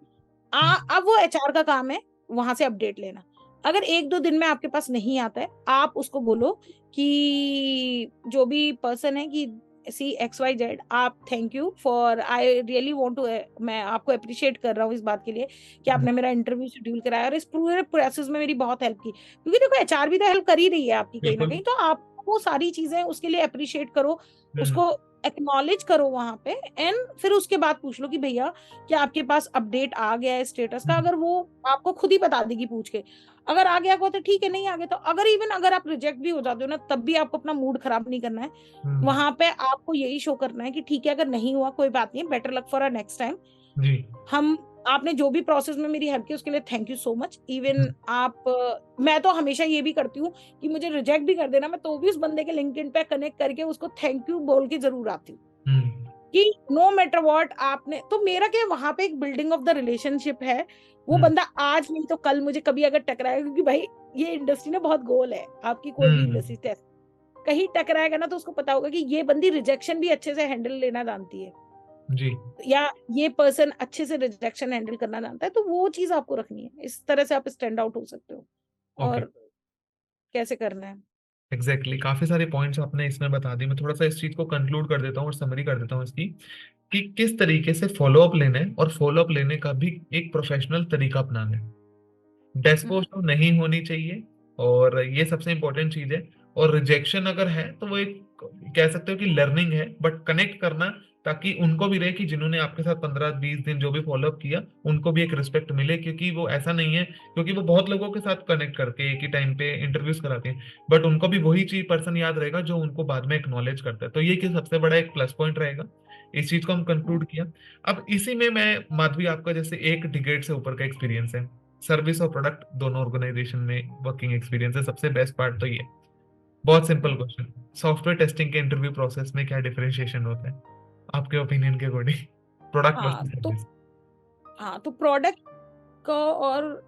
हुँ, अब वो एचआर का काम है वहाँ से अपडेट लेना। अगर 1-2 दिन में आपके पास नहीं आता है, आप उसको बोलो कि जो भी पर्सन है कि सी एक्स वाई जेड, आप thank you for, I really want to, मैं आपको एप्रिशिएट कर रहा हूँ इस बात के लिए कि हुँ, आपने मेरा इंटरव्यू शेड्यूल कराया और इस पूरे प्रोसेस में मेरी बहुत हेल्प की। क्योंकि देखो एचआर भी तो हेल्प कर ही रही है आपकी कहीं न बिल्कुल, कहीं, तो आप वो सारी चीज़ें उसके लिए एप्रिशिएट करो, हुँ, उसको एक्नॉलेज करो वहाँ पे, एंड फिर उसके बाद पूछ लो कि भैया क्या आपके पास अपडेट आ गया है स्टेटस का? हुँ, अगर वो आपको खुद ही बता देगी पूछ के। अगर आ गया होगा तो ठीक है, नहीं आ गया तो अगर इवन अगर आप रिजेक्ट भी हो जाते हो ना, तब भी आपको अपना मूड खराब नहीं करना है। हुँ, वहाँ पे आपको यही शो करना है कि ठीक है, अगर नहीं हुआ कोई बात नहीं, better luck for a next time. जी, हम आपने जो भी प्रोसेस में मेरी हेल्प की उसके लिए thank you so much. Hmm, even आप मैं तो हमेशा ये भी करती हूँ कि मुझे रिजेक्ट भी कर देना, मैं तो भी उस बंदे के लिंक्डइन पे कनेक्ट करके उसको थैंक यू बोल के ज़रूर आती हूँ। हुँ, कि नो मैटर व्हाट आपने, तो मेरा क्या है वहाँ पे एक बिल्डिंग ऑफ द रिलेशनशिप है। वो हुँ, बंदा आज नहीं तो कल मुझे कभी अगर टकराएगा, क्योंकि भाई ये इंडस्ट्री ना बहुत गोल है, आपकी कोई भी हुँ, इंडस्ट्री टेस्ट कहीं टकराएगा ना तो उसको पता होगा कि ये बंदी रिजेक्शन भी अच्छे से हैंडल लेना जानती है, जी, या ये पर्सन अच्छे से रिजेक्शन हैंडल करना जानता है, तो वो चीज़ आपको रखनी है। इस तरह से आप स्टैंड आउट हो सकते हो ओके। और कैसे करना है। एग्जैक्टली, काफी सारे पॉइंट्स आपने इसमें बता दी। मैं थोड़ा सा इस चीज को कंक्लूड कर देता हूँ और समरी कर देता हूँ इसकी, कि किस तरीके से फॉलोअप लेना है और फॉलोअप लेने का भी एक प्रोफेशनल तरीका अपनाना है। डेस्पो हम्म। शो नहीं होनी चाहिए, और ये सबसे इंपॉर्टेंट चीज है। और रिजेक्शन अगर है तो वो एक, कह सकते हो कि लर्निंग है, बट कनेक्ट करना, ताकि उनको भी रहे कि जिन्होंने आपके साथ 15-20 दिन जो भी फॉलोअप किया, उनको भी एक रिस्पेक्ट मिले, क्योंकि वो ऐसा नहीं है, क्योंकि वो बहुत लोगों के साथ कनेक्ट करके एक ही टाइम पे इंटरव्यूज कराते हैं, बट उनको भी वही चीज पर्सन याद रहेगा जो उनको बाद में एक्नॉलेज करता है। तो ये कि सबसे बड़ा एक प्लस पॉइंट रहेगा। इस चीज को हम कंक्लूड किया। अब इसी में मैं, माधवी, आपका जैसे 1 डिकेड से ऊपर का एक्सपीरियंस है, सर्विस और प्रोडक्ट दोनों ऑर्गेनाइजेशन में वर्किंग एक्सपीरियंस है, सबसे बेस्ट पार्ट तो ये। बहुत सिंपल हम्म। क्वेश्चन, सॉफ्टवेयर टेस्टिंग के इंटरव्यू प्रोसेस में क्या डिफरेंशिएशन होता है आपके ओपिनियन के अकॉर्डिंग, प्रोडक्ट हाँ वर्सेस तो सर्विस? प्रोडक्ट का और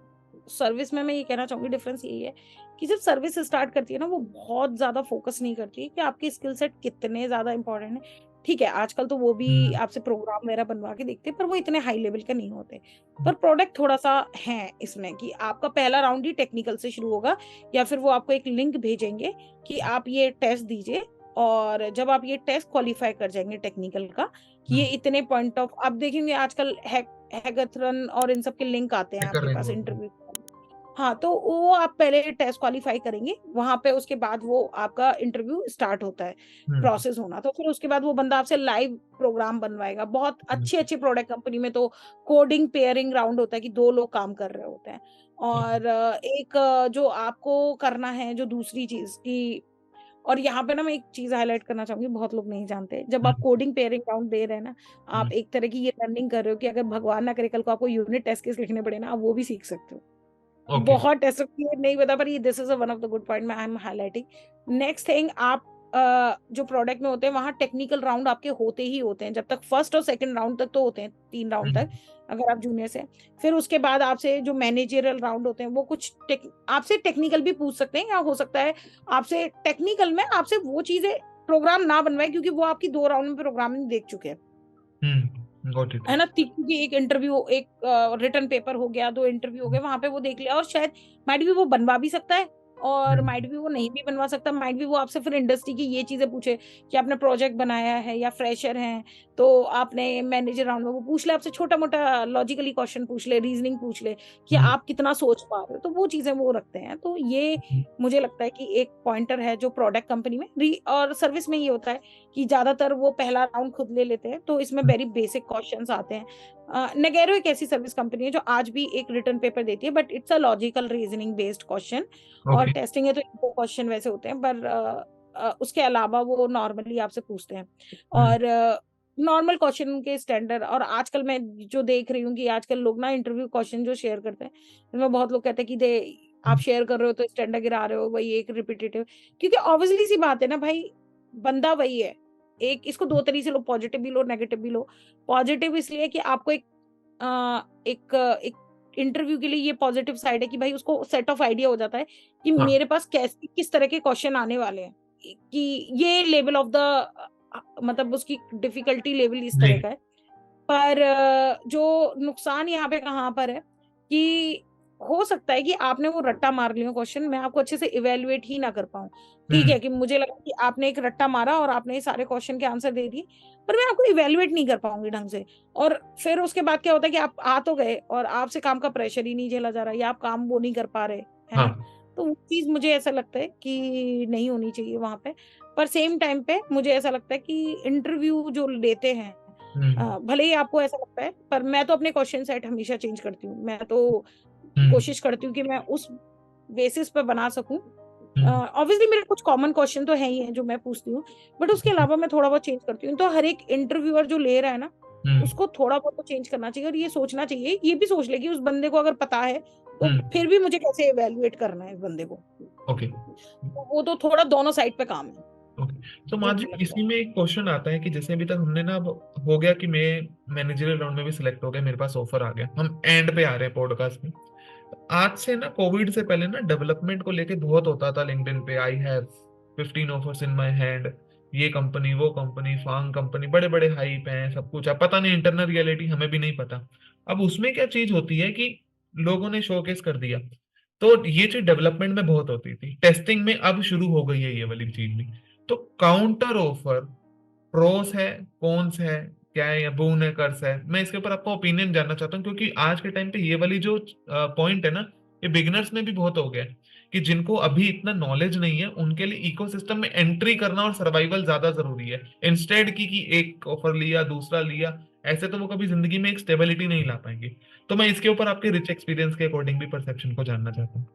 सर्विस में मैं ये कहना चाहूंगी डिफरेंस यही है कि जब सर्विस स्टार्ट करती है ना, वो बहुत ज्यादा फोकस नहीं करती है कि आपके स्किल सेट कितने ज्यादा इंपॉर्टेंट है। ठीक है, आजकल तो वो भी हम्म। आपसे प्रोग्राम वगैरह बनवा के देखते हैं, पर वो इतने हाई लेवल के नहीं होते। पर प्रोडक्ट थोड़ा सा है इसमें कि आपका पहला राउंड ही टेक्निकल से शुरू होगा, या फिर वो आपको एक लिंक भेजेंगे कि आप ये टेस्ट दीजिए। और जब आप ये टेस्ट क्वालिफाई कर जाएंगे टेक्निकल का, कि ये हम्म। इतने पॉइंट ऑफ, आप देखेंगे आजकल हैकाथन और इन सब के लिंक आते हैं कर आपके रहे हैं पास वो। इंटरव्यू। हाँ, तो वो आप पहले टेस्ट क्वालिफाई करेंगे वहां पे, उसके बाद वो आपका इंटरव्यू स्टार्ट होता है, हम्म। प्रोसेस होना। तो फिर उसके बाद वो बंदा आपसे लाइव प्रोग्राम बनवाएगा। बहुत हम्म। अच्छी अच्छी प्रोडक्ट कंपनी में तो कोडिंग पेयरिंग राउंड होता है कि 2 लोग काम कर रहे होते हैं। ओके। और एक जो आपको करना है जो दूसरी चीज की, और यहाँ पे ना मैं एक चीज हाईलाइट करना चाहूंगी, बहुत लोग नहीं जानते, जब आप हम्म। कोडिंग पेयरिंग राउंड दे रहे हैं ना, हम्म। आप एक तरह की ये लर्निंग कर रहे हो कि अगर भगवान ना करे कल को आपको यूनिट टेस्ट केस लिखने पड़े ना, आप वो भी सीख सकते हो। ओके। बहुत ऐसा क्लियर नहीं बता, पर ये this is one of the good point मैं I am highlighting. Next thing, आप जो प्रोडक्ट में होते हैं वहां टेक्निकल राउंड आपके होते ही होते हैं, जब तक फर्स्ट और सेकंड राउंड तक तो होते हैं, 3 राउंड तक, हम्म। अगर आप जूनियर से। फिर उसके बाद आपसे जो मैनेजरियल राउंड होते हैं, वो कुछ आपसे टेक्निकल भी पूछ सकते हैं, या हो सकता है आपसे टेक्निकल में आपसे वो चीजें प्रोग्राम ना बनवाए, क्योंकि वो आपकी 2 राउंड में प्रोग्रामिंग देख चुके हैं, गॉट इट। है ना। क्योंकि एक इंटरव्यू, एक रिटर्न पेपर हो गया, 2 इंटरव्यू हो गए, वहां पे वो देख लिया, और शायद माइट भी वो बनवा भी सकता है, और हम्म। माइट भी वो नहीं भी बनवा सकता। माइट भी वो आपसे फिर इंडस्ट्री की ये चीजें पूछे कि आपने प्रोजेक्ट बनाया है या फ्रेशर हैं, तो आपने मैनेजर राउंड में वो पूछ ले आपसे, छोटा मोटा लॉजिकली क्वेश्चन पूछ ले, रीजनिंग पूछ ले कि हम्म। आप कितना सोच पा रहे हो, तो वो चीजें वो रखते हैं। तो ये मुझे लगता है कि एक पॉइंटर है जो प्रोडक्ट कंपनी में और सर्विस में ये होता है कि ज्यादातर वो पहला राउंड खुद ले लेते हैं, तो इसमें वेरी बेसिक क्वेश्चंस आते हैं। नेगेरो एक ऐसी सर्विस कंपनी है जो आज भी एक रिटर्न पेपर देती है, but it's a logical reasoning based question. और ओके। टेस्टिंग है तो इनको क्वेश्चन वैसे होते हैं, पर उसके अलावा वो नॉर्मली आपसे पूछते हैं। हम्म। और नॉर्मल क्वेश्चन के स्टैंडर्ड, और आजकल मैं जो देख रही हूँ कि आजकल लोग ना इंटरव्यू क्वेश्चन जो शेयर करते हैं, उसमें बहुत लोग कहते हैं कि दे आप शेयर कर रहे हो तो स्टैंडर्ड गिरा रहे हो, वही एक रिपीटेटिव। क्योंकि ऑब्वियसली सी बात है ना भाई, बंदा वही है। एक इसको 2 तरीके से लो, पॉजिटिव भी लो, नेगेटिव भी लो। पॉजिटिव इसलिए कि आपको एक इंटरव्यू के लिए ये पॉजिटिव साइड है कि भाई उसको सेट ऑफ आइडिया हो जाता है कि हाँ। मेरे पास कैसे किस तरह के क्वेश्चन आने वाले हैं, कि ये लेवल ऑफ द, मतलब उसकी डिफिकल्टी लेवल इस जी। तरह का है। पर जो नुकसान यहाँ पे कहाँ पर है कि हो सकता है कि आपने वो रट्टा मार लिया क्वेश्चन, मैं आपको अच्छे से इवेलुएट ही ना कर पाऊँ। ठीक हम्म। है कि मुझे लगा कि आपने एक रट्टा मारा और आपने सारे क्वेश्चन के आंसर दे दिए, पर मैं आपको इवेलुएट नहीं कर पाऊंगी ढंग से। और फिर उसके बाद क्या होता है कि आप आ तो गए और आपसे काम का प्रेशर ही नहीं झेला जा रहा, या आप काम वो नहीं कर पा रहे, है ना। हाँ। तो वो चीज मुझे ऐसा लगता है कि नहीं होनी चाहिए वहां पे। पर सेम टाइम पे मुझे ऐसा लगता है कि इंटरव्यू जो लेते हैं, हम्म। भले ही आपको ऐसा लगता है, पर मैं तो अपने क्वेश्चन सेट हमेशा चेंज करती हूँ। मैं तो हम्म। कोशिश करती हूँ कि मैं उस बेसिस पे बना सकूं। हम्म। ऑब्वियसली मेरे कुछ कॉमन क्वेश्चन तो है ही हैं जो मैं पूछती हूँ, बट उसके अलावा मैं थोड़ा बहुत चेंज करती हूँ। तो हर एक इंटरव्यूअर जो ले रहा है ना, हम्म। उसको थोड़ा बहुत तो चेंज करना चाहिए, और ये सोचना चाहिए, ये भी सोच ले कि उस बंदे को अगर पता है तो हम्म। फिर भी मुझे कैसे इवेलुएट करना है इस बंदे को। ओके। तो वो तो थोड़ा दोनों साइड पे काम है, ओके, तो जो माधवी, मुझे लगता है। इसी में एक क्वेश्चन आता है कि जैसे अभी तक हमने ना, अब हो गया कि मैं मैनेजरियल राउंड में भी सिलेक्ट हो गया, मेरे पास ऑफर आ गया, हम एंड पे आ रहे हैं पॉडकास्ट में। आज से ना, कोविड से पहले ना, डेवलपमेंट को लेके बहुत होता था लिंक्डइन पे, I have 15 offers in my hand, ये कंपनी वो कंपनी, फांग कंपनी, बड़े बड़े हाइप हैं, सब कुछ है, पता नहीं इंटरनल रियलिटी हमें भी नहीं पता। अब उसमें क्या चीज होती है कि लोगों ने शोकेस कर दिया, तो ये चीज डेवलपमेंट में बहुत होती थी, टेस्टिंग में अब शुरू हो गई है ये वाली चीज भी। तो काउंटर ऑफर प्रोस है, कॉन्स है, क्या है, या बोन है, कर्स है, मैं इसके ऊपर आपका ओपिनियन जानना चाहता हूँ, क्योंकि आज के टाइम पे ये वाली जो पॉइंट है ना, ये बिगिनर्स में भी बहुत हो गया है, कि जिनको अभी इतना नॉलेज नहीं है उनके लिए इकोसिस्टम में एंट्री करना और सर्वाइवल ज्यादा जरूरी है, इंस्टेड की कि एक ऑफर लिया दूसरा लिया, ऐसे तो वो कभी जिंदगी में एक स्टेबिलिटी नहीं ला पाएंगे। तो मैं इसके ऊपर आपके रिच एक्सपीरियंस के अकॉर्डिंग भी परसेप्शन को जानना चाहता हूँ।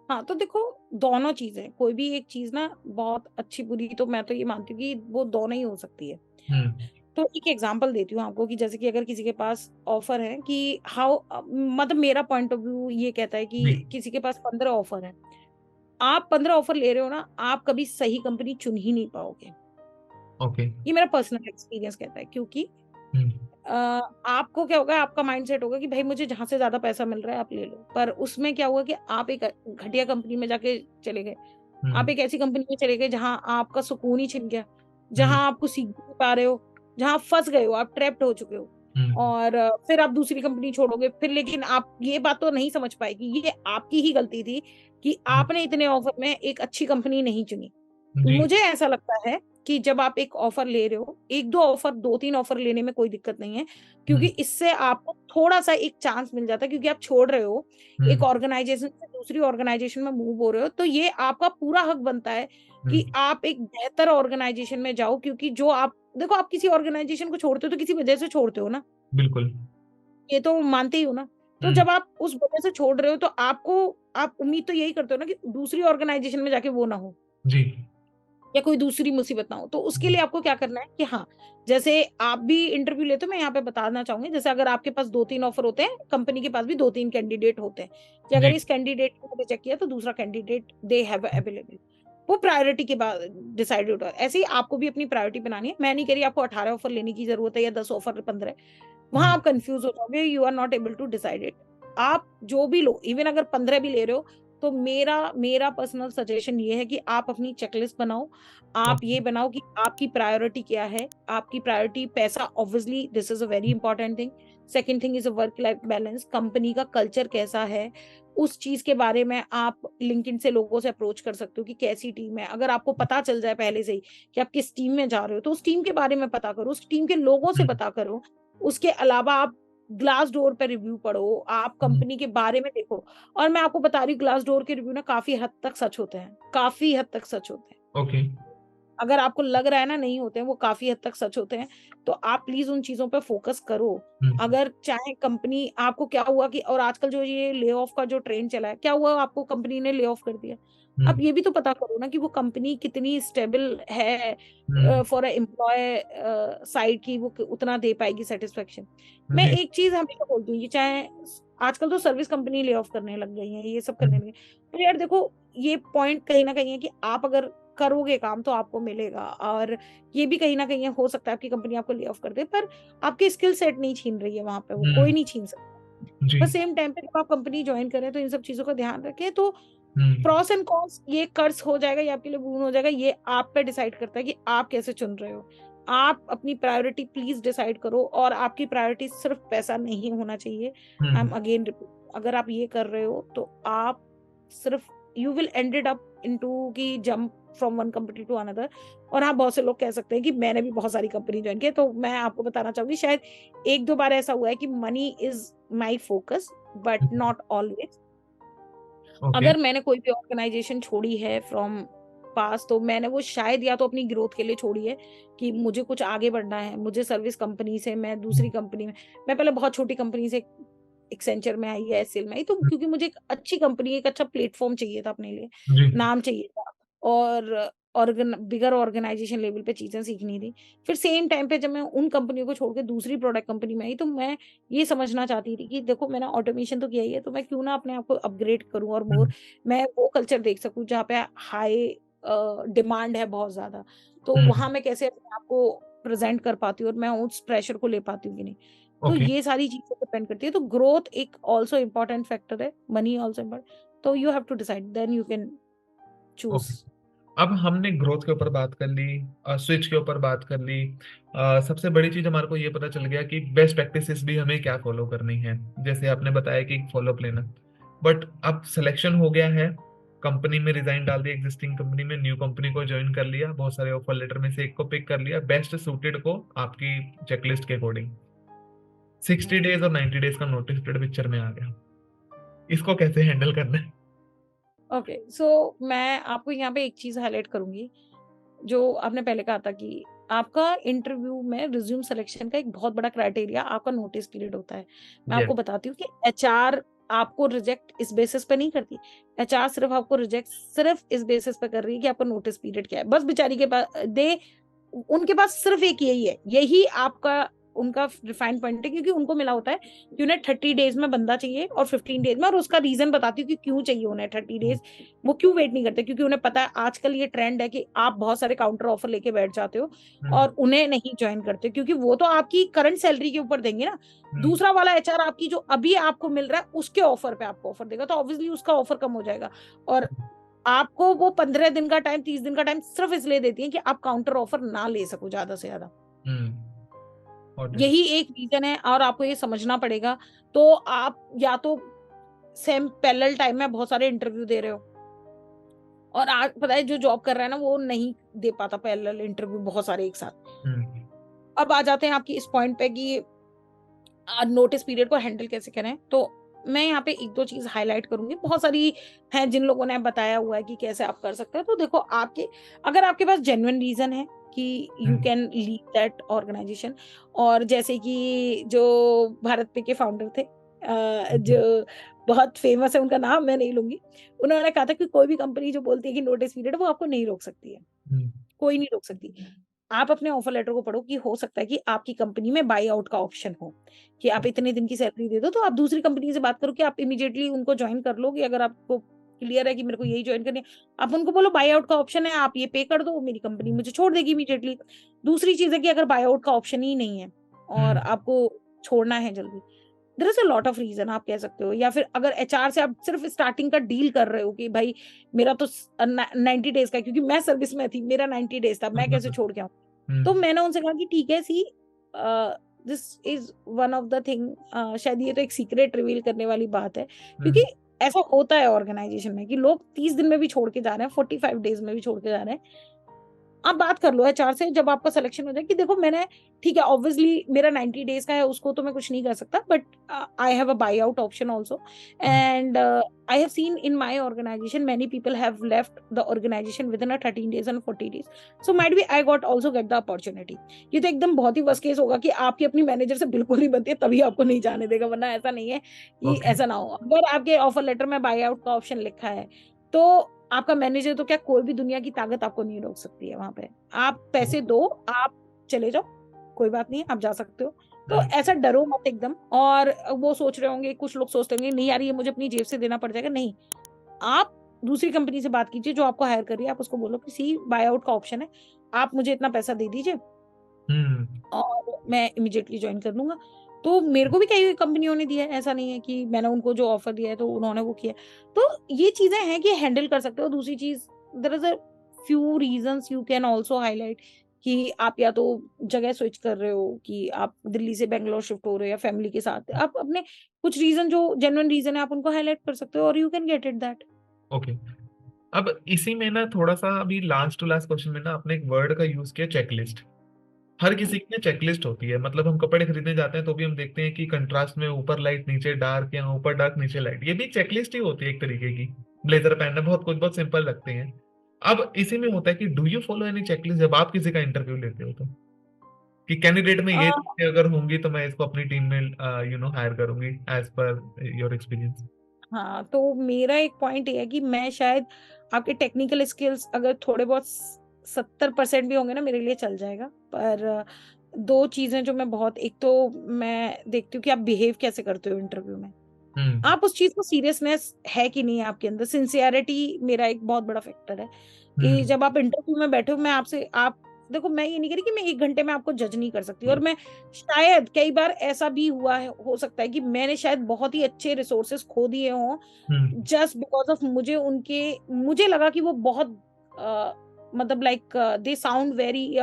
हाँ, तो देखो दोनों चीजें, कोई भी एक चीज ना बहुत अच्छी बुरी, तो मैं तो ये मानती हूँ कि वो दोनों ही हो सकती है। हम्म। तो एक एग्जांपल देती हूँ आपको कि जैसे कि अगर किसी के पास ऑफर है कि हाउ, मतलब मेरा पॉइंट ऑफ व्यू ये कहता है जी। कि किसी के पास 15 ऑफर है, आप 15 ऑफर ले रहे हो ना, आप कभी सही कंपनी चुन ही नहीं पाओगे। ओके। ये मेरा पर्सनल एक्सपीरियंस कहता है, क्योंकि हम्म। अ, आपको क्या होगा, आपका माइंडसेट होगा कि भाई मुझे जहां से ज्यादा पैसा मिल रहा है आप ले लो, पर उसमें क्या हुआ कि आप एक घटिया कंपनी में जाके चले गए। आप हम्म। एक ऐसी कंपनी में चले गए जहां आपका सुकून ही छिन गया, जहां हम्म। आप कुछ सीख नहीं पा रहे हो, जहां आप फंस गए हो, आप ट्रैप्ड हो चुके हो। हम्म। और फिर आप दूसरी कंपनी छोड़ोगे, फिर लेकिन आप ये बात तो नहीं समझ पाए कि ये आपकी ही गलती थी कि हम्म। आपने इतने ऑफर में एक अच्छी कंपनी नहीं चुनी। जी। मुझे ऐसा लगता है कि जब आप एक ऑफर ले रहे हो, 1-2 ऑफर, 2-3 ऑफर लेने में कोई दिक्कत नहीं है, क्योंकि हम्म। इससे आपको थोड़ा-सा एक चांस मिल जाता है, क्योंकि आप छोड़ रहे हो, एक हम्म। ऑर्गनाइज़ेशन से दूसरी ऑर्गनाइज़ेशन में मूव हो रहे हो, तो ये आपका पूरा हक बनता है कि हम्म। आप एक बेहतर ऑर्गनाइज़ेशन में जाओ, क्योंकि जो आप देखो, आप किसी ऑर्गनाइज़ेशन को छोड़ते हो तो किसी वजह से छोड़ते हो ना, बिल्कुल। ये तो मानते ही हो ना। तो हम्म। जब आप उस वजह से छोड़ रहे हो, तो आप उम्मीद तो यही करते हो ना कि दूसरी ऑर्गनाइज़ेशन में जाके वो ना हो, जी। या कोई दूसरी मुसीबत ना हो। तो उसके हम्म। लिए आपको क्या करना है कि हाँ, जैसे आप भी इंटरव्यू लेते हो, मैं यहाँ पे बताना चाहूँगी, जैसे अगर आपके पास 2-3 ऑफर होते हैं, कंपनी के पास भी 2-3 कैंडिडेट होते हैं, कि अगर जी। इस कैंडिडेट को रिजेक्ट किया तो दूसरा कैंडिडेट दे हैव अवेलेबल। वो प्रायोरिटी के बाद डिसाइडेड होता है। ऐसे ही आपको भी अपनी प्रायोरिटी बनानी है। मैं नहीं कह रही आपको 18 ऑफर लेने की ज़रूरत है या 10 ऑफर 15, वहाँ हम्म। आप कन्फ्यूज़ हो जाओगे, you are not able to decide it. आप जो भी लो, इवन अगर 15 भी ले रहे हो, तो मेरा मेरा पर्सनल सजेशन ये है कि आप अपनी चेकलिस्ट बनाओ। आप ओके। ये बनाओ कि आपकी प्रायोरिटी क्या है? आपकी प्रायोरिटी पैसा, obviously this is a very important thing. Second thing is a work life balance, company का कल्चर कैसा है? उस चीज़ के बारे में आप लिंक्डइन से लोगों से अप्रोच कर सकते हो कि कैसी टीम है। अगर आपको पता चल जाए पहले से ही कि आप किस टीम में जा रहे हो, तो उस टीम के बारे में पता करो, उस टीम के लोगों से हम्म। पता करो। उसके अलावा आप ग्लासडोर पे रिव्यू पढ़ो, आप हम्म। कंपनी के बारे में देखो। और मैं आपको बता रही हूँ, ग्लासडोर के रिव्यू ना काफ़ी हद तक सच होते हैं, काफ़ी हद तक सच होते हैं। ओके। अगर आपको लग रहा है ना नहीं होते हैं, वो काफ़ी हद तक सच होते हैं। तो आप प्लीज़ उन चीज़ों पे फ़ोकस करो। हम्म। अगर चाहे कंपनी आपको क्या हुआ कि, और आजकल जो ये ले ऑफ का जो ट्रेंड चला है, क्या हुआ आपको कंपनी ने ले ऑफ कर दिया। आप हम्म। ये भी तो पता करो ना कि वो कंपनी कितनी स्टेबल है, हम्म। फॉर अ एम्प्लॉय साइड की वो उतना दे पाएगी सैटिस्फैक्शन। मैं जी। एक चीज़ हमेशा बोलती हूँ, ये चाहे आजकल तो सर्विस कंपनी ले ऑफ करने लग गई हैं, ये सब करने हम्म। लगे। तो यार देखो, ये पॉइंट कहीं न कहीं है कि आप अगर करोगे काम तो आपको मिलेगा, और ये भी कहीं न कहीं हो सकता है आपकी कंपनी आपको ले ऑफ कर दे, पर आपकी स्किल सेट नहीं छीन रही है वहाँ पे, वो कोई हम्म। नहीं छीन सकता। जी। पर सेम टाइम पे जब आप कंपनी जॉइन करें तो इन सब चीज़ों का ध्यान रखें। तो हम्म। प्रॉस एंड कॉन्स, ये कर्स हो जाएगा या आपके लिए बोन हो जाएगा, ये आप पे डिसाइड करता है कि आप कैसे चुन रहे हो। आप अपनी प्रायोरिटी प्लीज़ डिसाइड करो, और आपकी प्रायोरिटी सिर्फ पैसा नहीं होना चाहिए। I am hmm. Again repeat, अगर आप ये कर रहे हो तो आप सिर्फ, you will ended up into कि jump from one company to another. और हाँ, बहुत से लोग कह सकते हैं कि मैंने भी बहुत सारी कंपनी जॉइन की है, तो मैं आपको बताना चाहूँगी, शायद 1-2 बार ऐसा हुआ है कि money is my focus, but not always. Okay. अगर मैंने कोई भी ऑर्गेनाइज़ेशन छोड़ी है फ्रॉम पास्ट, तो मैंने वो शायद या तो अपनी ग्रोथ के लिए छोड़ी है, कि मुझे कुछ आगे बढ़ना है, मुझे सर्विस कंपनी से मैं दूसरी कंपनी में, मैं पहले बहुत छोटी कंपनी से एक्सेंचर में आई या एचसीएल में आई, तो क्योंकि मुझे एक अच्छी कंपनी, एक अच्छा प्लेटफ़ॉर्म चाहिए था अपने लिए, जी। नाम चाहिए था, और बिगर ऑर्गेनाइज़ेशन लेवल पे चीज़ें सीखनी थी। फिर सेम टाइम पे जब मैं उन कंपनियों को छोड़ के दूसरी प्रोडक्ट कंपनी में आई, तो मैं ये समझना चाहती थी कि देखो, मैंने ऑटोमेशन तो किया ही है, तो मैं क्यों ना अपने आप को अपग्रेड करूँ, और मोर हम्म। मैं वो कल्चर देख सकूँ जहाँ पे हाई डिमांड है बहुत ज़्यादा। तो हम्म। वहाँ मैं कैसे अपने आप को प्रेज़ेंट कर पाती हूँ, और मैं उस प्रेशर को ले पाती हूँ कि नहीं। तो ओके। ये सारी चीज़ें डिपेंड करती है। तो ग्रोथ एक ऑल्सो इम्पोर्टेंट फैक्टर है, मनी ऑल्सो इम्पोर्टेंट। तो you have to decide, then you can choose. Okay. अब हमने ग्रोथ के ऊपर बात कर ली, स्विच के ऊपर बात कर ली, सबसे बड़ी चीज हमारे को ये पता चल गया कि बेस्ट प्रैक्टिसेस भी हमें क्या फॉलो करनी है, जैसे आपने बताया कि फॉलो अप लेना। बट अब सिलेक्शन हो गया है, कंपनी में रिजाइन डाल दिया, एग्जिस्टिंग कंपनी में न्यू कंपनी को ज्वाइन कर लिया, बहुत सारे ऑफर लेटर में से एक को पिक कर लिया, बेस्ट सूटेड को आपकी चेकलिस्ट के अकॉर्डिंग 60 डेज और 90 डेज का नोटिस पीरियड पिक्चर में आ गया। इसको कैसे हैंडल करना है? ओके, सो मैं आपको यहाँ पे एक चीज हाईलाइट करूंगी, जो आपने पहले कहा था कि आपका इंटरव्यू में रिज्यूम सिलेक्शन का एक बहुत बड़ा क्राइटेरिया आपका नोटिस पीरियड होता है। मैं यस। आपको बताती हूँ कि एचआर आपको रिजेक्ट इस बेसिस पे नहीं करती। एचआर सिर्फ आपको रिजेक्ट सिर्फ इस बेसिस पे कर रही है कि आपका नोटिस पीरियड क्या है। बस बेचारी के पास उनके पास सिर्फ एक यही है, यही आपका उनका रिफाइंड पॉइंट है, क्योंकि उनको मिला होता है कि उन्हें 30 डेज में बंदा चाहिए और 15 डेज में, और उसका रीजन बताती हूँ कि क्यों चाहिए उन्हें 30 डेज। वो क्यों वेट नहीं करते, क्योंकि उन्हें पता है आजकल ये ट्रेंड है कि आप बहुत सारे काउंटर ऑफर लेके बैठ जाते हो और उन्हें नहीं ज्वाइन करते, क्योंकि वो तो आपकी करंट सैलरी के ऊपर देंगे ना। दूसरा वाला एचआर आपकी जो अभी आपको मिल रहा है उसके ऑफर पे आपको ऑफर देगा, तो ऑब्वियसली उसका ऑफर कम हो जाएगा। और आपको वो 15 दिन का टाइम, 30 दिन का टाइम सिर्फ इसलिए देती है कि आप काउंटर ऑफर ना ले सको ज्यादा से ज्यादा। यही एक रीजन है, और आपको ये समझना पड़ेगा। तो आप या तो सेम पैरेलल टाइम में बहुत सारे इंटरव्यू दे रहे हो, और आज पता है जो जॉब कर रहा है ना वो नहीं दे पाता पैरेलल इंटरव्यू बहुत सारे एक साथ। अब आ जाते हैं आपकी इस पॉइंट पे कि नोटिस पीरियड को हैंडल कैसे करें। तो मैं यहाँ पे एक दो चीज हाईलाइट करूंगी, बहुत सारी हैं जिन लोगों ने बताया हुआ है कि कैसे आप कर सकते हैं। तो देखो, अगर आपके पास जेन्युइन रीजन है कि you can leave that organisation, और जैसे कि जो भारत पे के फाउंडर थे, जो बहुत फेमस है, उनका नाम मैं नहीं लूंगी, उन्होंने कहा था कि कोई भी कंपनी जो बोलती है कि नोटिस पीरियड, वो आपको नहीं रोक सकती है, कोई नहीं रोक सकती। आप अपने ऑफर लेटर को पढ़ो कि हो सकता है कि आपकी कंपनी में बाई आउट का ऑप्शन हो, कि आप इतने दिन की सैलरी दे दो, तो आप दूसरी कंपनी से बात करो कि आप इमीडिएटली उनको ज्वाइन कर लोगे। अगर आपको क्लियर है कि मेरे को यही ज्वाइन करनी है, आप उनको बोलो बाई आउट का ऑप्शन है, आप ये पे कर दो, मेरी कंपनी मुझे छोड़ देगी इमीडिएटली। दूसरी चीज है कि अगर बाई आउट का ऑप्शन ही नहीं है और आपको छोड़ना है जल्दी, there is a lot of reason, आप कह सकते हो। या फिर अगर एचआर से आप सिर्फ स्टार्टिंग का डील कर रहे हो कि भाई मेरा तो 90 डेज का, क्योंकि मैं सर्विस में थी, मेरा 90 डेज था, मैं कैसे छोड़ के आऊं। तो मैंने उनसे कहा कि ठीक है, see this is one of the thing, शायद ये तो एक सीक्रेट रिवील करने वाली बात है, क्योंकि ऐसा होता है ऑर्गेनाइजेशन में कि लोग 30 दिन में भी छोड़ के जा रहे हैं, 45 डेज में भी छोड़ के जा रहे हैं। आप बात कर लो एचआर से जब आपका सिलेक्शन हो जाए कि देखो मैंने, ठीक है ऑब्वियसली मेरा 90 डेज का है, उसको तो मैं कुछ नहीं कर सकता, but I have a buy out option also, and I have seen in my organisation many people have left the organisation within a 13 days and 40 days, so might be I got also get the opportunity. ये तो एकदम बहुत ही worst case होगा कि आपकी अपनी manager से बिल्कुल नहीं बनती है तभी आपको नहीं जाने देगा, वरना ऐसा नहीं है कि ऐसा ना हो। अगर आपके ऑफर लेटर में बाई आउट का ऑप्शन लिखा है, तो आपका मैनेजर तो क्या, कोई भी दुनिया की ताकत आपको नहीं रोक सकती है वहां पे। आप पैसे दो, आप चले जाओ, कोई बात नहीं, आप जा सकते हो। तो ऐसा डरो मत एकदम। और वो सोच रहे होंगे, कुछ लोग सोचते होंगे नहीं यार ये मुझे अपनी जेब से देना पड़ जाएगा, नहीं, आप दूसरी कंपनी से बात कीजिए जो आपको हायर कर रही है, आप उसको बोलो कि सी बाय आउट का ऑप्शन है, आप मुझे इतना पैसा दे दीजिए और मैं इमीडिएटली ज्वाइन कर लूंगा। तो मेरे को भी कई कंपनियों ने दिया है, ऐसा नहीं है कि मैंने उनको जो ऑफर दिया है तो उन्होंने वो किया। तो ये चीजें हैं कि हैंडल कर सकते हो। दूसरी चीज, there is a few reasons you can also highlight, कि आप या तो जगह स्विच कर रहे हो, कि आप दिल्ली से बेंगलोर शिफ्ट हो रहे हो या फैमिली के साथ, आप अपने कुछ रीजन जो जेन्युइन रीजन है आप उनको हाईलाइट कर सकते हो, और you can get it that. Okay. अब इसी में ना थोड़ा सा अभी लास्ट टू लास्ट क्वेश्चन में ना आपने एक वर्ड का यूज किया, चेकलिस्ट। हर किसी की चेकलिस्ट होती है, मतलब हम कपड़े खरीदने जाते हैं तो भी हम देखते हैं कि कंट्रास्ट में ऊपर लाइट नीचे डार्क, या ऊपर डार्क नीचे लाइट, ये भी चेकलिस्ट ही होती है एक तरीके की। ब्लेजर पहनना बहुत कुछ बहुत सिंपल लगते हैं। अब इसी में होता है कि do you follow any checklist जब आप किसी का इंटरव्यू लेते हो, तो कि कैंडिडेट में ये चीजें अगर होंगी तो मैं इसको अपनी टीम में हायर करूंगी एज पर योर एक्सपीरियंस। हाँ, तो मेरा एक पॉइंट ये है कि मैं शायद आपके टेक्निकल स्किल्स अगर थोड़े बहुत 70% भी होंगे ना, मेरे लिए चल जाएगा। पर दो चीजें जो मैं बहुत, एक तो मैं देखती हूँ कि आप बिहेव कैसे करते हो इंटरव्यू में, आप उस चीज को सीरियसनेस है कि नहीं आपके अंदर, सिंसियरिटी मेरा एक बहुत बड़ा फैक्टर है। कि जब आप इंटरव्यू में बैठे हो, मैं आपसे, आप देखो, मैं ये नहीं कह रही कि मैं 1 घंटे में आपको जज नहीं कर सकती, और मैं शायद कई बार ऐसा भी हुआ है, हो सकता है कि मैंने शायद बहुत ही अच्छे रिसोर्सेस खो दिए हों, जस्ट बिकॉज ऑफ मुझे लगा कि वो बहुत मतलब like they sound very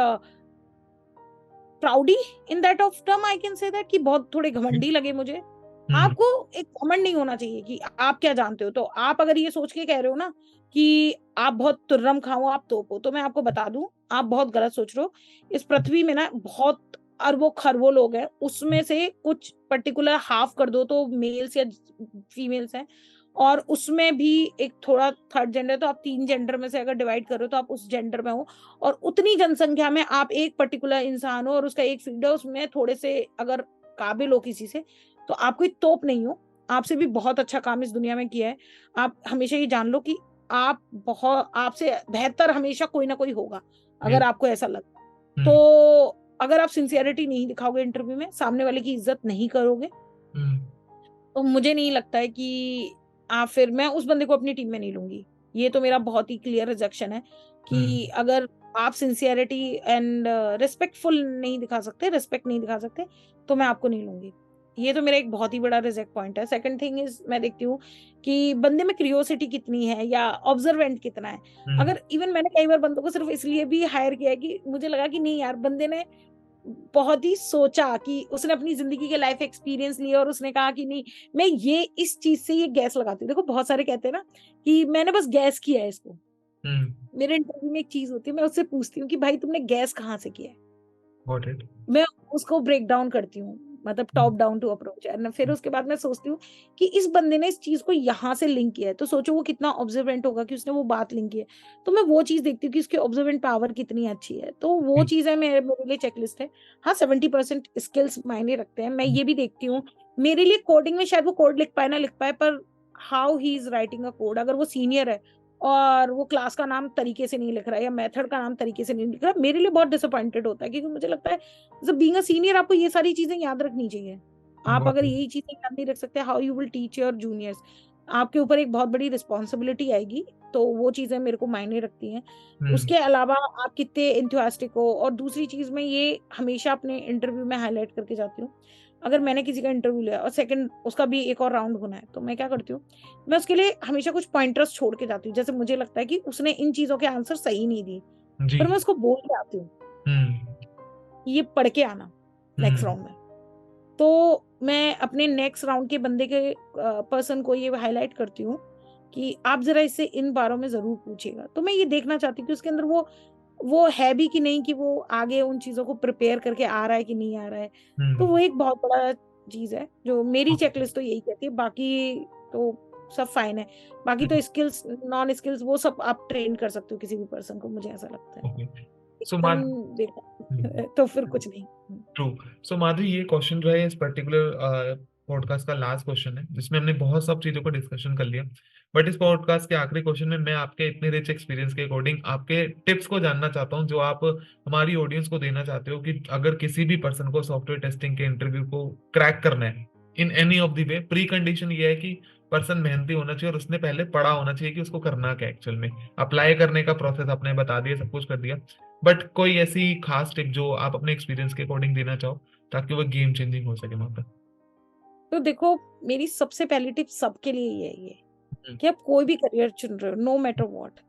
प्राउडी in that of term, I can say that, कि बहुत थोड़े घमंडी लगे मुझे। आपको एक कमेंट नहीं होना चाहिए कि आप क्या जानते हो। तो आप अगर ये सोच के कह रहे हो ना कि आप बहुत तुर्रम खाओ, आप तोप हो, तो मैं आपको बता दूं, आप बहुत गलत सोच रहे हो। इस पृथ्वी में ना बहुत अरबों खरबों लोग हैं, उसमें से कुछ पर्टिकुलर हाफ कर दो तो मेल्स या फीमेल्स हैं, और उसमें भी एक थोड़ा थर्ड जेंडर, तो आप 3 जेंडर में से अगर डिवाइड करो तो आप उस जेंडर में हो, और उतनी जनसंख्या में आप एक पर्टिकुलर इंसान हो और उसका एक फील्ड है, उसमें थोड़े से अगर काबिल हो किसी से, तो आप कोई तोप नहीं हो। आपसे भी बहुत अच्छा काम इस दुनिया में किया है। आप हमेशा ये जान लो कि आप बहुत, आपसे बेहतर हमेशा कोई ना कोई होगा, अगर आपको ऐसा लगा तो। अगर आप सिंसियरिटी नहीं दिखाओगे इंटरव्यू में, सामने वाले की इज्जत नहीं करोगे, तो मुझे नहीं लगता है कि आप, फिर मैं उस बंदे को अपनी टीम में नहीं लूंगी। ये तो मेरा बहुत ही क्लियर रिजेक्शन है कि अगर आप सिंसियरिटी एंड रिस्पेक्टफुल नहीं दिखा सकते, रिस्पेक्ट नहीं दिखा सकते, तो मैं आपको नहीं लूंगी। ये तो मेरा एक बहुत ही बड़ा रिजेक्ट पॉइंट है। सेकंड थिंग इज, मैं देखती हूँ कि बंदे में क्यूरियोसिटी कितनी है या ऑब्जर्वेंट कितना है। अगर इवन मैंने कई बार बंदों को सिर्फ इसलिए भी हायर किया है कि मुझे लगा कि नहीं यार, बंदे ने बहुत ही सोचा कि उसने अपनी जिंदगी के लाइफ एक्सपीरियंस लिए और उसने कहा कि नहीं, मैं ये इस चीज से ये गैस लगाती हूँ। देखो बहुत सारे कहते हैं ना कि मैंने बस गैस किया है इसको। मेरे इंटरव्यू में एक चीज होती है, मैं उससे पूछती हूँ कि भाई तुमने गैस कहाँ से किया है। Got it. मैं उसको ब्रेक डाउन करती हूँ, मतलब top down to approach, and फिर उसके बाद मैं सोचती हूँ कि इस बंदे ने इस चीज को यहाँ से लिंक किया है, तो सोचो वो कितना ऑब्जर्वेंट होगा कि उसने वो बात लिंक की है। तो मैं वो चीज देखती हूँ कि उसकी ऑब्जर्वेंट पावर कितनी अच्छी है, तो वो चीज है मेरे मेरे लिए चेकलिस्ट है। हाँ, 70% स्किल्स मायने रखते हैं। मैं ये भी देखती हूँ, मेरे लिए कोडिंग में शायद वो कोड लिख पाए ना लिख पाए, पर how he is writing a code, अगर वो सीनियर है और वो क्लास का नाम तरीके से नहीं लिख रहा है या मेथड का नाम तरीके से नहीं लिख रहा है, मेरे लिए बहुत डिसअपॉइंटेड होता है, क्योंकि मुझे लगता है बीइंग अ सीनियर आपको ये सारी चीजें याद रखनी चाहिए। आप Got अगर it. यही चीजें याद नहीं रख सकते, how you will teach your juniors. आपके ऊपर एक बहुत बड़ी रिस्पॉन्सिबिलिटी आएगी, तो वो चीजें मेरे को मायने रखती हैं। उसके अलावा आप कितने इंथुसियास्टिक हो, और दूसरी चीज मैं ये हमेशा अपने इंटरव्यू में हाईलाइट करके जाती हूँ। अगर मैंने किसी का इंटरव्यू लिया और सेकंड उसका भी एक और राउंड होना है, तो मैं क्या करती हूँ, मैं उसके लिए हमेशा कुछ पॉइंटर्स छोड़ के जाती हूँ। जैसे मुझे लगता है कि उसने इन चीजों के आंसर सही नहीं दिए, जी. पर मैं उसको बोल के आती हूँ कि ये पढ़ के आना नेक्स्ट राउंड में। तो मैं अपने नेक्स्ट राउंड के बंदे के पर्सन को ये हाईलाइट करती हूँ कि आप जरा इससे इन बारों में जरूर पूछिएगा। तो मैं ये देखना चाहती हूँ कि उसके अंदर वो है भी कि नहीं, कि वो आगे उन चीजों को प्रिपेयर करके आ रहा है कि नहीं आ रहा है। तो वो एक बहुत बड़ा चीज है जो मेरी चेकलिस्ट तो यही कहती है। बाकी तो सब फाइन है। बाकी तो स्किल्स, नॉन स्किल्स, वो सब आप ट्रेन कर सकते हो किसी भी पर्सन को, मुझे ऐसा लगता है। Okay. So, एकदम देखा तो फिर कुछ नहीं। ट्रू. सो माधुरी, ये क्वेश्चन जो है इस पर्टिकुलर पॉडकास्ट का लास्ट क्वेश्चन है, जिसमें हमने बहुत सब चीजों को डिस्कशन कर लिया। बट इस पॉडकास्ट के आखिरी क्वेश्चन में मैं आपके इतने रिच एक्सपीरियंस के अकॉर्डिंग आपके टिप्स को जानना चाहता हूँ, जो आप हमारी ऑडियंस को देना चाहते हो कि अगर किसी भी पर्सन को सॉफ्टवेयर टेस्टिंग के इंटरव्यू को क्रैक करना है in any of the way, pre condition ये है कि पर्सन मेहनती होना चाहिए और उसने पहले पढ़ा होना चाहिए कि उसको करना क्या एक्चुअल में। अप्लाई करने का प्रोसेस आपने बता दिया, सब कुछ कर दिया, बट कोई ऐसी खास टिप जो आप अपने एक्सपीरियंस के अकॉर्डिंग देना चाहो ताकि वो गेम चेंजिंग हो सके वहां पर। तो देखो, मेरी सबसे पहली टिप सबके लिए ये है, ये हम्म, कि आप कोई भी करियर चुन रहे हो, नो मैटर व्हाट,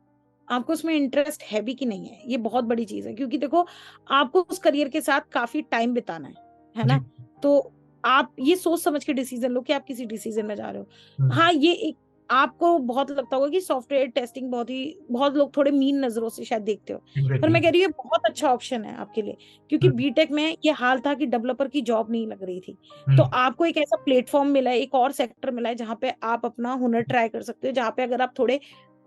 आपको उसमें इंटरेस्ट है भी कि नहीं है, ये बहुत बड़ी चीज है। क्योंकि देखो, आपको उस करियर के साथ काफी टाइम बिताना है जी. ना। तो आप ये सोच समझ के डिसीजन लो कि आप किसी डिसीजन में जा रहे हो। हाँ, ये एक आपको बहुत लगता होगा कि सॉफ्टवेयर टेस्टिंग बहुत लोग थोड़े मीन नजरों से शायद देखते हो, पर एग्जैक्टली. मैं कह रही हूँ ये बहुत अच्छा ऑप्शन है आपके लिए। क्योंकि बीटेक में ये हाल था कि डेवलपर की जॉब नहीं लग रही थी, तो आपको एक ऐसा प्लेटफॉर्म मिला है, एक और सेक्टर मिला है जहाँ पे आप अपना हुनर ट्राई कर सकते हो, जहाँ पे अगर आप थोड़े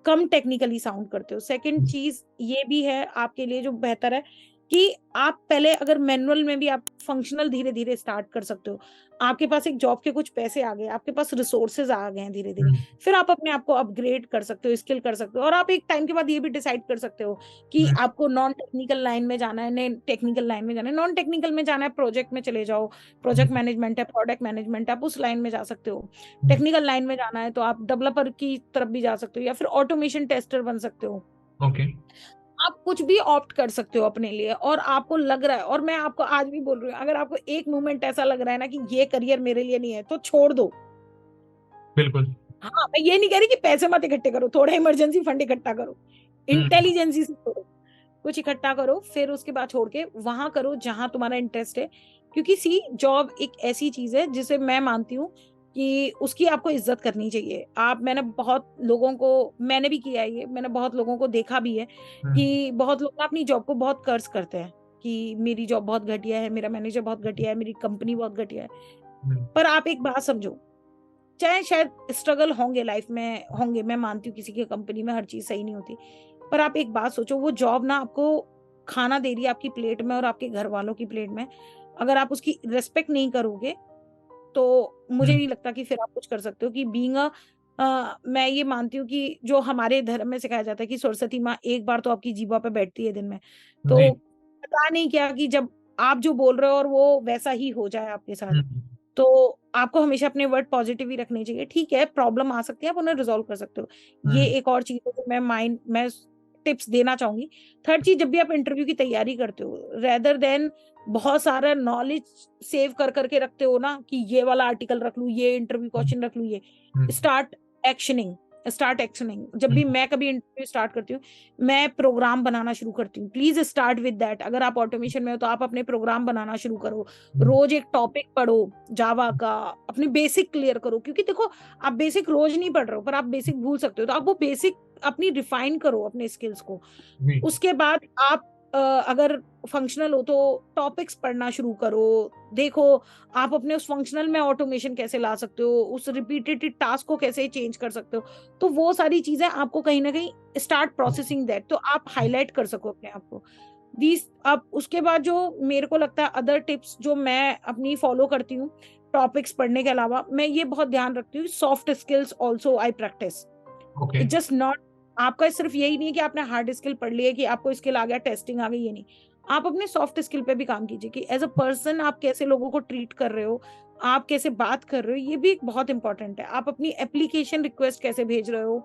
कम टेक्निकली साउंड करते हो। सेकंड चीज ये भी है आपके लिए जो बेहतर है, कि आप पहले अगर मैनुअल में भी आप फंक्शनल धीरे धीरे स्टार्ट कर सकते हो। आपके पास एक जॉब के कुछ पैसे आ गए, आपके पास रिसोर्सेज आ गए हैं धीरे धीरे, फिर आप अपने आप को अपग्रेड कर सकते हो, स्किल कर सकते हो, और आप एक टाइम के बाद ये भी डिसाइड कर सकते हो कि आपको नॉन टेक्निकल लाइन में जाना है, नहीं टेक्निकल लाइन में जाना है। नॉन टेक्निकल में जाना है, प्रोजेक्ट में चले जाओ, प्रोजेक्ट मैनेजमेंट है, प्रोडक्ट मैनेजमेंट है, आप उस लाइन में जा सकते हो। टेक्निकल लाइन में जाना है तो आप डेवलपर की तरफ भी जा सकते हो, या फिर ऑटोमेशन टेस्टर बन सकते हो। ओके. आप कुछ भी ऑप्ट कर सकते हो अपने लिए, और आपको लग रहा है, और मैं आपको आज भी बोल रही हूँ, अगर आपको एक मोमेंट ऐसा लग रहा है ना कि ये करियर मेरे लिए नहीं है, तो छोड़ दो। बिल्कुल. हाँ, मैं ये नहीं कह रही कि पैसे मत इकट्ठे करो, थोड़ा इमरजेंसी फंड इकट्ठा करो, इंटेलिजेंसी से करो, कुछ इकट्ठा करो, फिर उसके बाद छोड़ के वहां करो जहां तुम्हारा इंटरेस्ट है। क्योंकि सी, जॉब एक ऐसी चीज है जिसे मैं मानती हूँ कि उसकी आपको इज्जत करनी चाहिए। मैंने भी किया है ये, मैंने बहुत लोगों को देखा भी है कि बहुत लोग ना अपनी जॉब को बहुत कर्स करते हैं कि मेरी जॉब बहुत घटिया है, मेरा मैनेजर बहुत घटिया है, मेरी कंपनी बहुत घटिया है। पर आप एक बात समझो, चाहे शायद स्ट्रगल होंगे लाइफ में, होंगे, मैं मानती हूँ किसी की कंपनी में हर चीज सही नहीं होती, पर आप एक बात सोचो, वो जॉब ना आपको खाना दे रही है आपकी प्लेट में और आपके घर वालों की प्लेट में। अगर आप उसकी रिस्पेक्ट नहीं करोगे तो मुझे नहीं लगता कि फिर आप कुछ कर सकते हो। कि मैं ये मानती हूँ कि जो हमारे धर्म में सिखाया जाता है कि सरस्वती माँ एक बार तो आपकी जीभा पे बैठती है दिन में, जी। तो पता नहीं क्या कि जब आप जो बोल रहे हो और वो वैसा ही हो जाए आपके साथ, तो आपको हमेशा अपने वर्ड पॉजिटिव ही रखने चाहिए। ठीक है, प्रॉब्लम आ सकती है, आप उन्हें रिजॉल्व कर सकते हो। ये एक और चीज है जो मैं टिप्स देना चाहूंगी। थर्ड चीज, जब भी आप इंटरव्यू की तैयारी करते हो, रेदर देन बहुत सारा नॉलेज सेव कर करके रखते हो ना कि ये वाला आर्टिकल रख लूं, ये इंटरव्यू क्वेश्चन रख लूं, ये स्टार्ट एक्शनिंग। जब भी मैं कभी इंटरव्यू स्टार्ट करती हूँ, मैं प्रोग्राम बनाना शुरू करती हूँ। Please start with that. अगर आप ऑटोमेशन में हो तो आप अपने प्रोग्राम बनाना शुरू करो, रोज एक टॉपिक पढ़ो जावा का, अपनी बेसिक क्लियर करो। क्योंकि देखो, आप बेसिक रोज नहीं पढ़ रहे हो, पर आप बेसिक भूल सकते हो, तो आप वो बेसिक अपनी रिफाइन करो अपने स्किल्स को। उसके बाद आप अगर फंक्शनल हो तो टॉपिक्स पढ़ना शुरू करो। देखो, आप अपने उस फंक्शनल में ऑटोमेशन कैसे ला सकते हो, उस रिपीटेटिव टास्क को कैसे चेंज कर सकते हो। तो वो सारी चीजें आपको कहीं ना कहीं स्टार्ट प्रोसेसिंग दैट, तो आप हाईलाइट कर सको अपने आप को। दीज अब उसके बाद जो मेरे को लगता है अदर टिप्स जो मैं अपनी फॉलो करती हूँ टॉपिक्स पढ़ने के अलावा, मैं ये बहुत ध्यान रखती हूँ, soft skills also I practice. Okay. It just not, आपका सिर्फ यही नहीं है कि आपने हार्ड स्किल पढ़ लिया कि आपको स्किल आ गया, टेस्टिंग आ गई, ये नहीं। आप अपने सॉफ्ट स्किल पे भी काम कीजिए कि एज अ पर्सन आप कैसे लोगों को ट्रीट कर रहे हो, आप कैसे बात कर रहे हो, ये भी बहुत इंपॉर्टेंट है। आप अपनी एप्लीकेशन रिक्वेस्ट कैसे भेज रहे हो,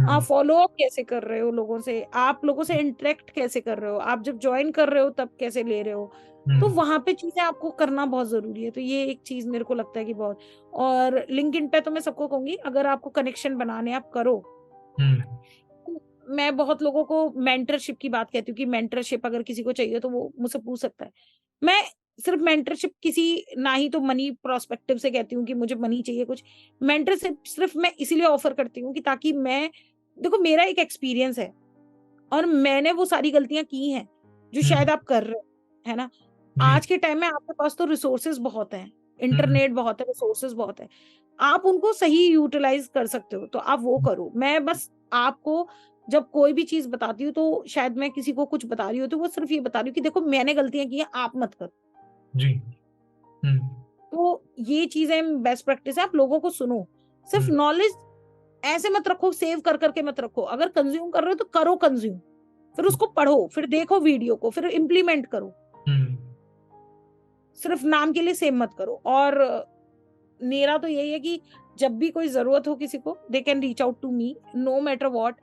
आप फॉलो अप कैसे कर रहे हो लोगों से, आप लोगों से इंटरेक्ट कैसे कर रहे हो, आप जब ज्वाइन कर रहे हो तब कैसे ले रहे हो। तो वहां पे चीजें आपको करना बहुत जरूरी है। तो ये एक चीज मेरे को लगता है कि बहुत। और लिंक्डइन पे तो मैं सबको कहूंगी, अगर आपको कनेक्शन बनाने आप करो। मैं बहुत लोगों को मेंटरशिप की बात कहती हूँ कि मेंटरशिप अगर किसी को चाहिए तो वो मुझसे पूछ सकता है। मैं सिर्फ मेंटरशिप किसी ना ही तो मनी प्रोस्पेक्टिव से कहती हूँ कि मुझे मनी चाहिए कुछ। मेंटरशिप सिर्फ मैं इसीलिए ऑफर करती हूँ कि ताकि मैं, देखो मेरा एक एक्सपीरियंस है और मैंने वो सारी गलतियां की हैं जो शायद आप कर रहे हो, है ना। आज के टाइम में आपके पास तो रिसोर्सेज बहुत हैं, इंटरनेट बहुत है, रिसोर्सेज बहुत है, आप उनको सही यूटिलाइज कर सकते हो, तो आप वो करो। मैं बस आपको जब कोई भी चीज बताती हूँ तो शायद मैं किसी को कुछ बता रही हूँ तो वो सिर्फ ये बता रही हूँ कि देखो मैंने गलतियां की हैं, आप मत करो। जी। तो ये चीजें बेस्ट प्रैक्टिस है, आप लोगों को सुनो। सिर्फ नॉलेज ऐसे मत रखो, सेव कर करके मत रखो। अगर कंज्यूम कर रहे हो तो करो कंज्यूम, फिर उसको पढ़ो, फिर देखो वीडियो को, फिर इम्प्लीमेंट करो। सिर्फ नाम के लिए सेव मत करो। और मेरा तो यही है कि जब भी कोई जरूरत हो किसी को, they can reach out to me no matter what.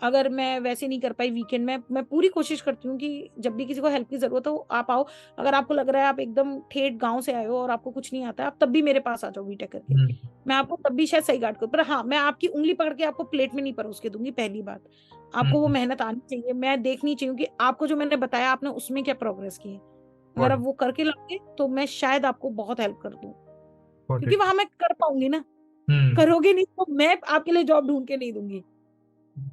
अगर मैं वैसे नहीं कर पाई वीकेंड में, मैं पूरी कोशिश करती हूँ कि जब भी किसी को हेल्प की जरूरत हो आप आओ। अगर आपको लग रहा है आप एकदम ठेठ गांव से आए हो और आपको कुछ नहीं आता है, आप तब भी मेरे पास आ जाओ बीटेक करके, मैं आपको तब भी शायद सही गाइड करूँ। पर हाँ, मैं आपकी उंगली पकड़ के आपको प्लेट में नहीं परोस के दूंगी। पहली बात, आपको वो मेहनत आनी चाहिए, मैं देखनी चाहिए कि आपको जो मैंने बताया आपने उसमें क्या प्रोग्रेस की है। अगर आप वो करके लाओगे तो मैं शायद आपको बहुत हेल्प कर दूं, क्योंकि वहां मैं कर पाऊंगी ना। करोगे नहीं तो मैं आपके लिए जॉब ढूंढ के नहीं दूंगी,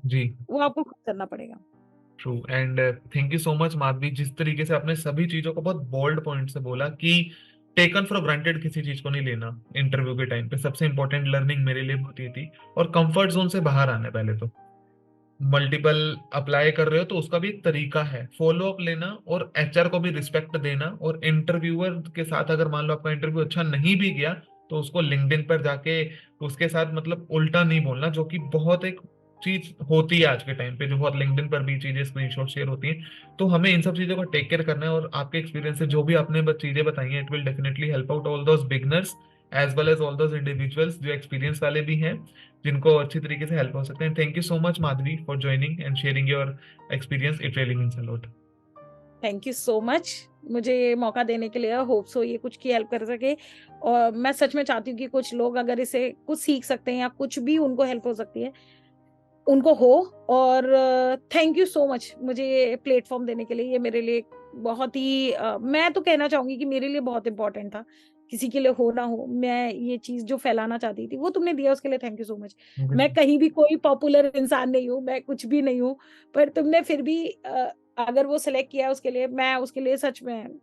जी। वो आपको खुद करना पड़ेगा। True. And thank you so much Madhavi, जिस तरीके से आपने सभी चीजों को बहुत बोल्ड पॉइंट से बोला कि टेकन फॉर ग्रांटेड किसी चीज को नहीं लेना इंटरव्यू के टाइम पे। सबसे इंपॉर्टेंट लर्निंग मेरे लिए होती थी, और कंफर्ट जोन से बाहर आना। पहले तो मल्टीपल अप्लाई कर रहे हो तो उसका भी एक तरीका है, फॉलो अप लेना और एचआर को भी रिस्पेक्ट देना। और इंटरव्यूअर के साथ अगर मान लो आपका इंटरव्यू अच्छा नहीं भी गया तो उसको लिंक्डइन पर जाके उसके साथ मतलब उल्टा नहीं बोलना, जो कि बहुत एक चीज होती है आज के टाइम पे, जो बहुत लिंक्डइन पर भी चीजें स्क्रीनशॉट शेयर होती हैं। तो हमें इन सब चीजों को टेक केयर करना है। और आपके एक्सपीरियंस से जो भी आपने चीजें बताई हैं, it will definitely help out all those beginners as well as all those individuals जो एक्सपीरियंस वाले भी हैं, जिनको अच्छी तरीके से हेल्प हो सकते हैं। Thank you so much Madhavi for joining and sharing your experience, it really means a lot. Thank you so much मुझे ये मौका देने के लिए। होप सो ये कुछ की हेल्प कर सके, और मैं सच में चाहती हूँ कि कुछ लोग अगर इसे कुछ सीख सकते हैं या कुछ भी उनको हेल्प हो सकती है उनको हो। और थैंक यू सो मच मुझे प्लेटफॉर्म देने के लिए। ये मेरे लिए बहुत ही मैं तो कहना चाहूंगी कि मेरे लिए बहुत इंपॉर्टेंट था किसी के लिए हो ना हो, मैं ये चीज़ जो फैलाना चाहती थी, वो तुमने दिया, उसके लिए थैंक यू सो मच। मैं बिल्कुल। कहीं भी कोई पॉपुलर इंसान नहीं हूँ, मैं कुछ भी नहीं हूँ, पर तुमने फिर भी अगर वो सेलेक्ट किया उसके लिए, मैं उसके लिए सच में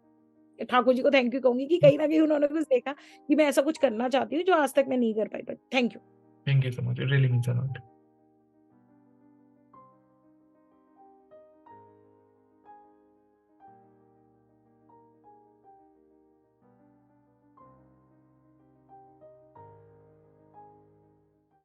ठाकुर जी को थैंक यू कहूँगी कि कहीं न कहीं उन्होंने कुछ देखा कि मैं ऐसा कुछ करना चाहती हूँ, जो आज तक मैं नहीं कर पाई, but thank you. Thank you so much, it really means a lot.